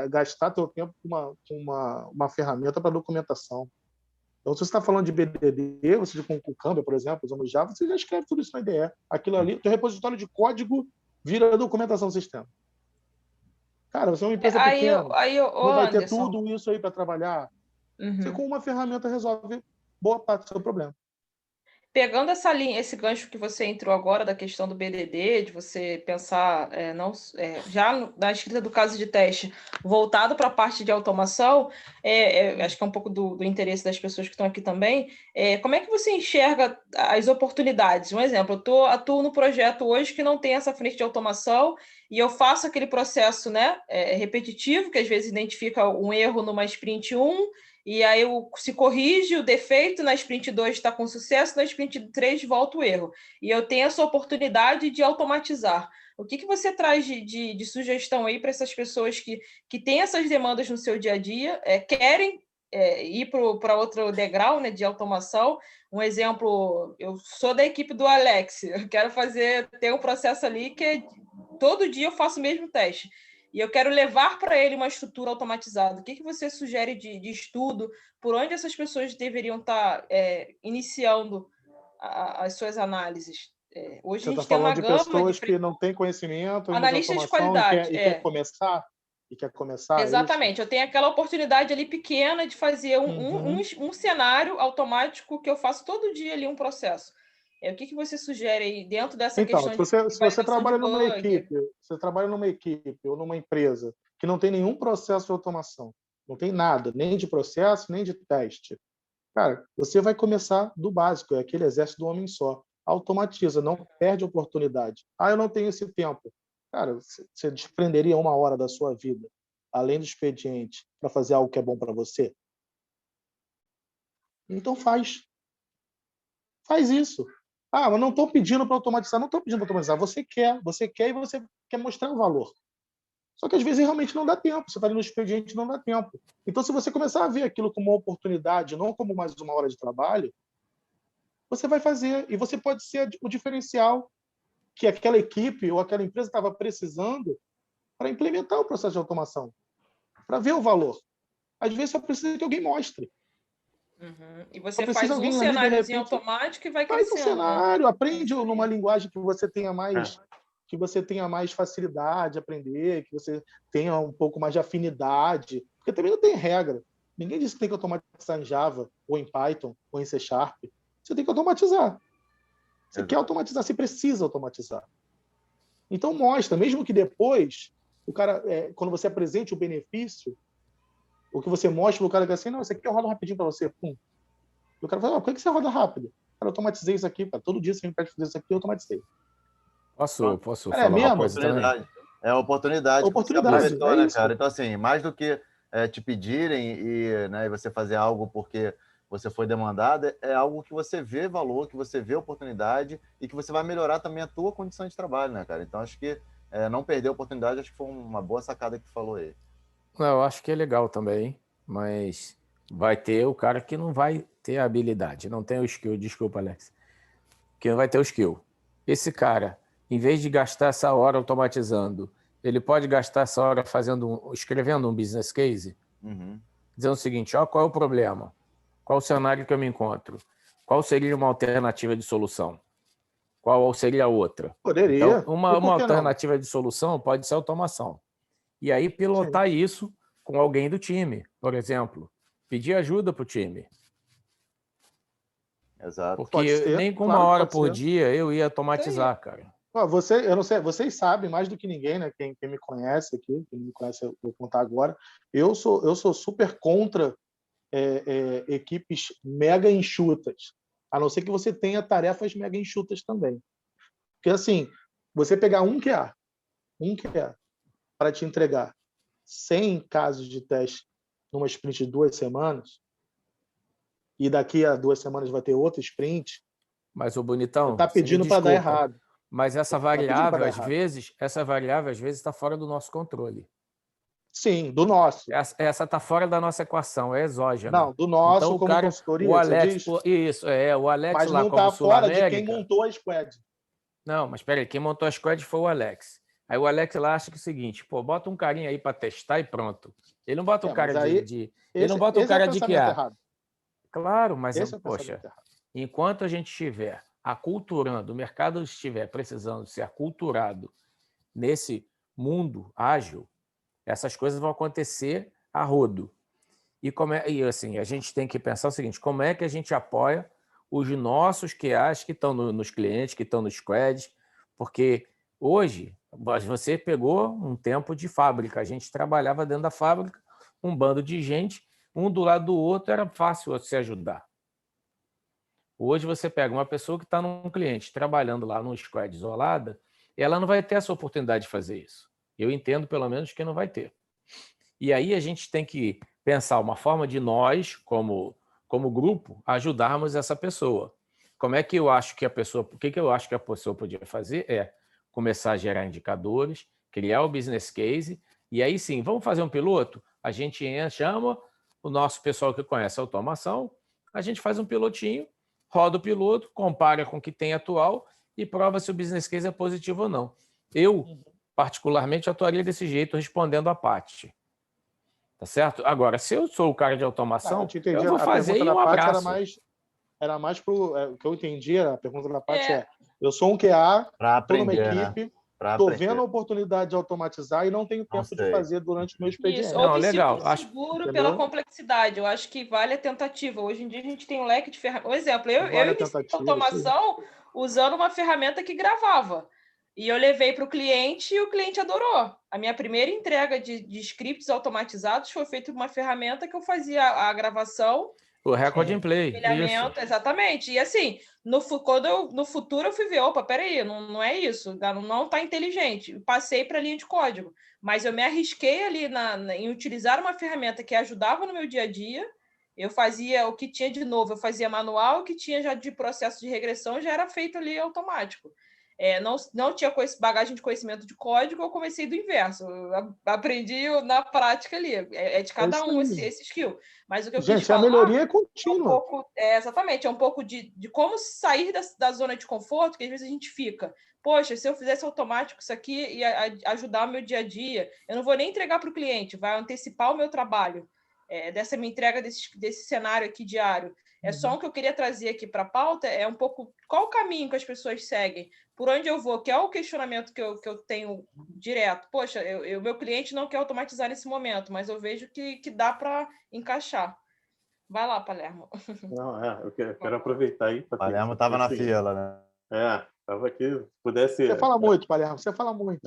gastar seu tempo com uma ferramenta para documentação. Então, se você está falando de BDD, você com o Canva, por exemplo, usando Java, você já escreve tudo isso no IDE. Aquilo ali, o teu repositório de código vira documentação do sistema. Cara, você é uma empresa pequena, não vai ter tudo isso aí para trabalhar. Você, com uma ferramenta, resolve boa parte do seu problema. Pegando essa linha, esse gancho que você entrou agora da questão do BDD, de você pensar já na escrita do caso de teste, voltado para a parte de automação, acho que é um pouco do interesse das pessoas que estão aqui também, como é que você enxerga as oportunidades? Um exemplo, eu atuo no projeto hoje que não tem essa frente de automação e eu faço aquele processo repetitivo, que às vezes identifica um erro numa sprint 1, e aí se corrige o defeito, na sprint 2 está com sucesso, na sprint 3 volta o erro. E eu tenho essa oportunidade de automatizar. O que você traz de sugestão aí para essas pessoas que têm essas demandas no seu dia a dia, querem ir para outro degrau, né, de automação? Um exemplo, eu sou da equipe do Alex, eu quero ter um processo ali que todo dia eu faço o mesmo teste. E eu quero levar para ele uma estrutura automatizada. O que você sugere de estudo? Por onde essas pessoas deveriam estar iniciando as suas análises? Hoje você a gente está tem uma falando de gama pessoas que não têm conhecimento ainda de analistas de automação qualidade, e quer começar? E quer começar? Exatamente. Eu tenho aquela oportunidade ali pequena de fazer um cenário automático que eu faço todo dia ali um processo. O que você sugere aí dentro dessa questão se você trabalha numa equipe, você trabalha numa equipe ou numa empresa que não tem nenhum processo de automação, não tem nada, nem de processo, nem de teste, cara, você vai começar do básico, é aquele exército do homem só. Automatiza, não perde a oportunidade. Eu não tenho esse tempo. Cara, você desprenderia 1 hora da sua vida, além do expediente, para fazer algo que é bom para você? Então faz. Faz isso. Mas não estou pedindo para automatizar. Não estou pedindo para automatizar. Você quer e você quer mostrar o valor. Só que às vezes realmente não dá tempo. Você está ali no expediente, não dá tempo. Então, se você começar a ver aquilo como uma oportunidade, não como mais 1 hora de trabalho, você vai fazer. E você pode ser o diferencial que aquela equipe ou aquela empresa estava precisando para implementar o processo de automação, para ver o valor. Às vezes só precisa que alguém mostre. E você faz um cenáriozinho automático e vai crescendo. Faz um cenário, aprende numa linguagem que você tenha mais facilidade de aprender, que você tenha um pouco mais de afinidade, porque também não tem regra. Ninguém disse que tem que automatizar em Java, ou em Python, ou em C#. Você tem que automatizar. Você quer automatizar, você precisa automatizar. Então mostra, mesmo que depois, o cara, quando você apresente o benefício, o que você mostra para o cara que é assim, não, isso aqui eu rodo rapidinho para você. Pum. E o cara fala, por que você roda rápido? Cara, eu automatizei isso aqui, cara. Todo dia você me pede fazer isso aqui, eu automatizei. Posso falar uma coisa também? É a oportunidade que você aproveitou, né, cara? Então, assim, mais do que te pedirem e você fazer algo porque você foi demandado, é algo que você vê valor, que você vê oportunidade e que você vai melhorar também a tua condição de trabalho, né, cara? Então, acho que não perder a oportunidade, acho que foi uma boa sacada que tu falou aí. Eu acho que é legal também, mas vai ter o cara que não vai ter a habilidade, não tem o skill, desculpa, Alex, que não vai ter o skill. Esse cara, em vez de gastar essa hora automatizando, ele pode gastar essa hora escrevendo um business case, dizendo o seguinte, qual é o problema? Qual o cenário que eu me encontro? Qual seria uma alternativa de solução? Qual seria a outra? Poderia. Então, uma alternativa de solução pode ser automação. E aí pilotar isso com alguém do time, por exemplo. Pedir ajuda para o time. Exato. Porque nem com 1 hora por dia eu ia automatizar, cara. Ó, eu não sei, vocês sabem mais do que ninguém, né? Quem me conhece aqui, quem me conhece, eu vou contar agora. Eu sou super contra equipes mega enxutas, a não ser que você tenha tarefas mega enxutas também. Porque, assim, você pegar um QA para te entregar 100 casos de teste numa sprint de 2 semanas, e daqui a 2 semanas vai ter outra sprint, Mas, ô você Bonitão, está você me pedindo para dar desculpa, errado. mas essa Tá pedindo pra variável, dar às errado. vezes, está fora do nosso controle. Sim, do nosso. Essa está fora da nossa equação, é exógena. Não, do nosso Então, o como cara, consultoria, o você Alex, diz? o Alex Mas lá não como está Sul fora de quem América. montou a squad. Não, mas espera aí, quem montou a squad foi o Alex. Aí o Alex lá acha que é o seguinte, pô, bota um carinha aí para testar e pronto. Ele não bota um cara Mas aí, ele não bota um esse é o cara de pensamento QA. errado. Claro, mas, Esse é o poxa, pensamento errado. enquanto a gente estiver aculturando, o mercado estiver precisando ser aculturado nesse mundo ágil, essas coisas vão acontecer a rodo. E assim, a gente tem que pensar o seguinte, como é que a gente apoia os nossos QAs que estão nos clientes, que estão nos squads, porque hoje você pegou um tempo de fábrica, a gente trabalhava dentro da fábrica, um bando de gente, um do lado do outro, era fácil se ajudar. Hoje você pega uma pessoa que está num cliente trabalhando lá num squad isolada, ela não vai ter essa oportunidade de fazer isso. Eu entendo, pelo menos, que não vai ter. E aí a gente tem que pensar uma forma de nós, como grupo, ajudarmos essa pessoa. Como é que eu acho que a pessoa... O que eu acho que a pessoa podia fazer é começar a gerar indicadores, criar o business case, e aí sim, vamos fazer um piloto? A gente chama o nosso pessoal que conhece a automação, a gente faz um pilotinho, roda o piloto, compara com o que tem atual e prova se o business case é positivo ou não. Eu, particularmente, atuaria desse jeito, respondendo a Paty. Tá certo? Agora, se eu sou o cara de automação, eu vou fazer e um abraço. Era mais o que eu entendi, a pergunta da Paty eu sou um QA, estou numa equipe, estou vendo a oportunidade de automatizar e não tenho tempo de fazer durante o meu expediente. Isso, ou me sinto seguro pela complexidade. Eu acho que vale a tentativa. Hoje em dia a gente tem um leque de ferramentas. Por exemplo, eu iniciei a automação usando uma ferramenta que gravava. E eu levei para o cliente e o cliente adorou. A minha primeira entrega de scripts automatizados foi feita por uma ferramenta que eu fazia a gravação. O Record in Play. Isso. Exatamente. E assim, no futuro eu fui ver, opa, peraí, não é isso, não está inteligente. Passei para a linha de código. Mas eu me arrisquei ali em utilizar uma ferramenta que ajudava no meu dia a dia. Eu fazia o que tinha de novo, eu fazia manual, o que tinha já de processo de regressão já era feito ali automático. Não tinha bagagem de conhecimento de código, eu comecei do inverso. Eu aprendi na prática ali. É de cada um esse skill. Mas o que eu quis falar... a melhoria é contínua. Exatamente. É um pouco de como sair da zona de conforto, que às vezes a gente fica. Poxa, se eu fizesse automático isso aqui ia ajudar o meu dia a dia, eu não vou nem entregar para o cliente, vai antecipar o meu trabalho. Dessa minha entrega desse cenário aqui diário. Só o que eu queria trazer aqui para a pauta é um pouco qual o caminho que as pessoas seguem, por onde eu vou, que é o questionamento que eu tenho direto. Poxa, meu cliente não quer automatizar nesse momento, mas eu vejo que dá para encaixar. Vai lá, Palermo. Não, eu quero aproveitar aí. Palermo estava na fila, né? Estava aqui. Pudesse. Você fala muito, Palermo, você fala muito.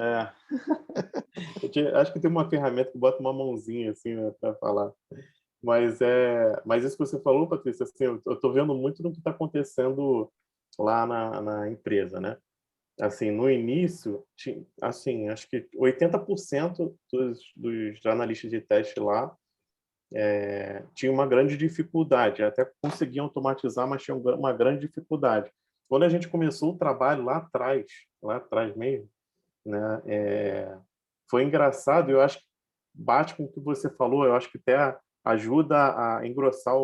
Acho que tem uma ferramenta que bota uma mãozinha assim, né, para falar. Mas isso que você falou, Patrícia, assim, eu estou vendo muito do que está acontecendo lá na empresa, né? Assim, no início, assim, acho que 80% dos analistas de teste lá tinha uma grande dificuldade, até conseguiam automatizar, mas tinha uma grande dificuldade. Quando a gente começou o trabalho lá atrás mesmo, né, foi engraçado, eu acho que bate com o que você falou, eu acho que até ajuda a engrossar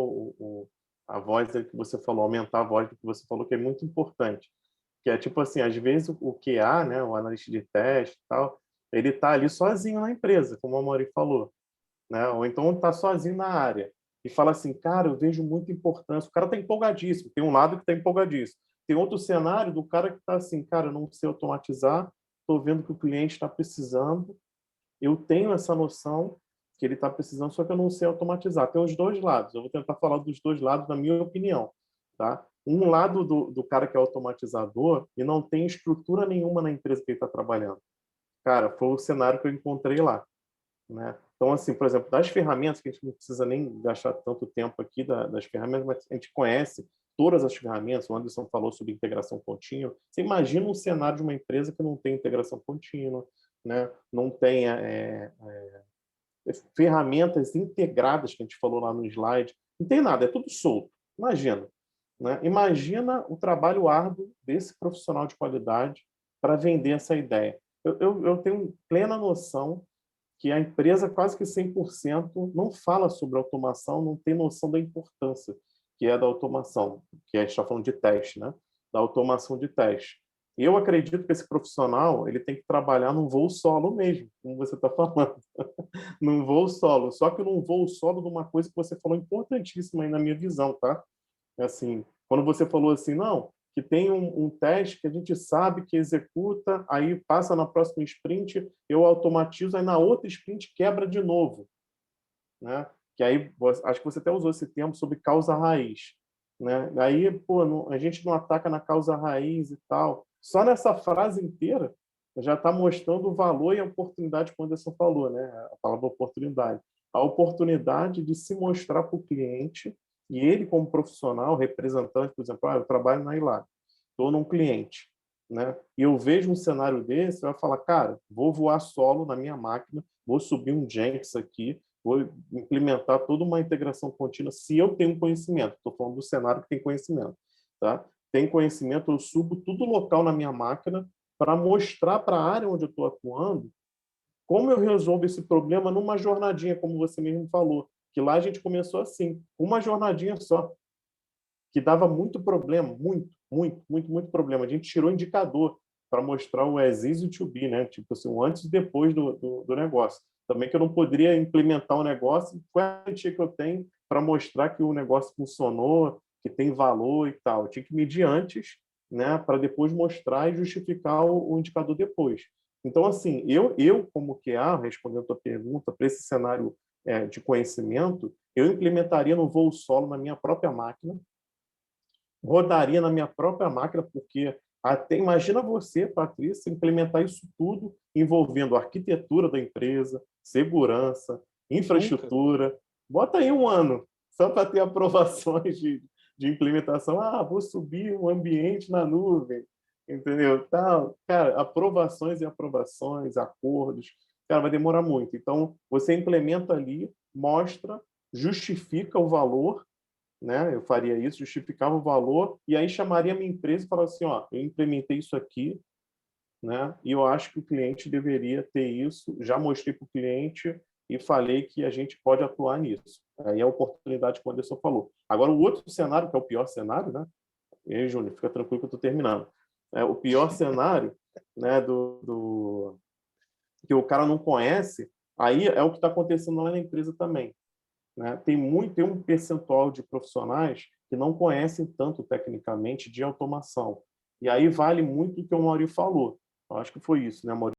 a voz que você falou, aumentar a voz do que você falou, que é muito importante. Que é tipo assim, às vezes o QA, né, o analista de teste e tal, ele está ali sozinho na empresa, como a Mauri falou, né? Ou então está sozinho na área e fala assim, cara, eu vejo muita importância. O cara está empolgadíssimo, tem um lado que está empolgadíssimo. Tem outro cenário do cara que está assim, cara, eu não sei automatizar, estou vendo que o cliente está precisando, eu tenho essa noção que ele está precisando, só que eu não sei automatizar. Tem os dois lados, eu vou tentar falar dos dois lados, na minha opinião. Tá? um lado do cara que é automatizador e não tem estrutura nenhuma na empresa que ele está trabalhando. Cara, foi o cenário que eu encontrei lá, né? Então, assim, por exemplo, das ferramentas, que a gente não precisa nem gastar tanto tempo aqui das ferramentas, mas a gente conhece todas as ferramentas. O Anderson falou sobre integração contínua. Você imagina um cenário de uma empresa que não tem integração contínua, né? Não tem ferramentas integradas, que a gente falou lá no slide. Não tem nada, é tudo solto. Imagina, né? Imagina o trabalho árduo desse profissional de qualidade para vender essa ideia. Eu tenho plena noção que a empresa, quase que 100%, não fala sobre automação, não tem noção da importância que é da automação, que a gente está falando de teste, né? Da automação de teste. E eu acredito que esse profissional ele tem que trabalhar num voo solo mesmo, como você está falando, num voo solo. Só que num voo solo de uma coisa que você falou importantíssima aí na minha visão, tá? Assim, quando você falou assim, não, que tem um teste que a gente sabe que executa, aí passa na próxima sprint, eu automatizo, aí na outra sprint quebra de novo, né? Que aí, acho que você até usou esse termo sobre causa raiz, né? Aí, pô, a gente não ataca na causa raiz e tal. Só nessa frase inteira já está mostrando o valor e a oportunidade que o Anderson falou, né? A palavra oportunidade. A oportunidade de se mostrar para o cliente e ele, como profissional, representante, por exemplo, eu trabalho na ILAB, estou num cliente, né? E eu vejo um cenário desse, eu vou falar, cara, vou voar solo na minha máquina, vou subir um Jenkins aqui, vou implementar toda uma integração contínua, se eu tenho conhecimento. Estou falando do cenário que tem conhecimento, tá? Tem conhecimento, eu subo tudo local na minha máquina para mostrar para a área onde eu estou atuando como eu resolvo esse problema numa jornadinha, como você mesmo falou, que lá a gente começou assim, uma jornadinha só, que dava muito problema, muito problema. A gente tirou indicador para mostrar o as easy to be, né? Tipo assim, o antes e depois do negócio. Também que eu não poderia implementar um negócio, qual é a garantia que eu tenho para mostrar que o negócio funcionou, que tem valor e tal. Eu tinha que medir antes, né? Para depois mostrar e justificar o indicador depois. Então, assim, eu como QA, respondendo a tua pergunta, para esse cenário de conhecimento, eu implementaria no voo solo na minha própria máquina, rodaria na minha própria máquina, porque até imagina você, Patrícia, implementar isso tudo envolvendo a arquitetura da empresa, segurança, infraestrutura. Bota aí um ano, só para ter aprovações de implementação. Ah, vou subir um ambiente na nuvem, entendeu? Tal. Cara, aprovações e aprovações, acordos, cara, vai demorar muito. Então, você implementa ali, mostra, justifica o valor, né? Eu faria isso, justificava o valor e aí chamaria a minha empresa e falaria assim, ó, eu implementei isso aqui, né? E eu acho que o cliente deveria ter isso, já mostrei para o cliente e falei que a gente pode atuar nisso. Aí é a oportunidade que o Anderson falou. Agora, o outro cenário, que é o pior cenário, né? E aí, Júnior, fica tranquilo que eu estou terminando. O pior cenário, né, que o cara não conhece, aí é o que está acontecendo lá na empresa também. Né? Tem um percentual de profissionais que não conhecem tanto tecnicamente de automação. E aí vale muito o que o Maurício falou. Eu acho que foi isso, né, Maurício?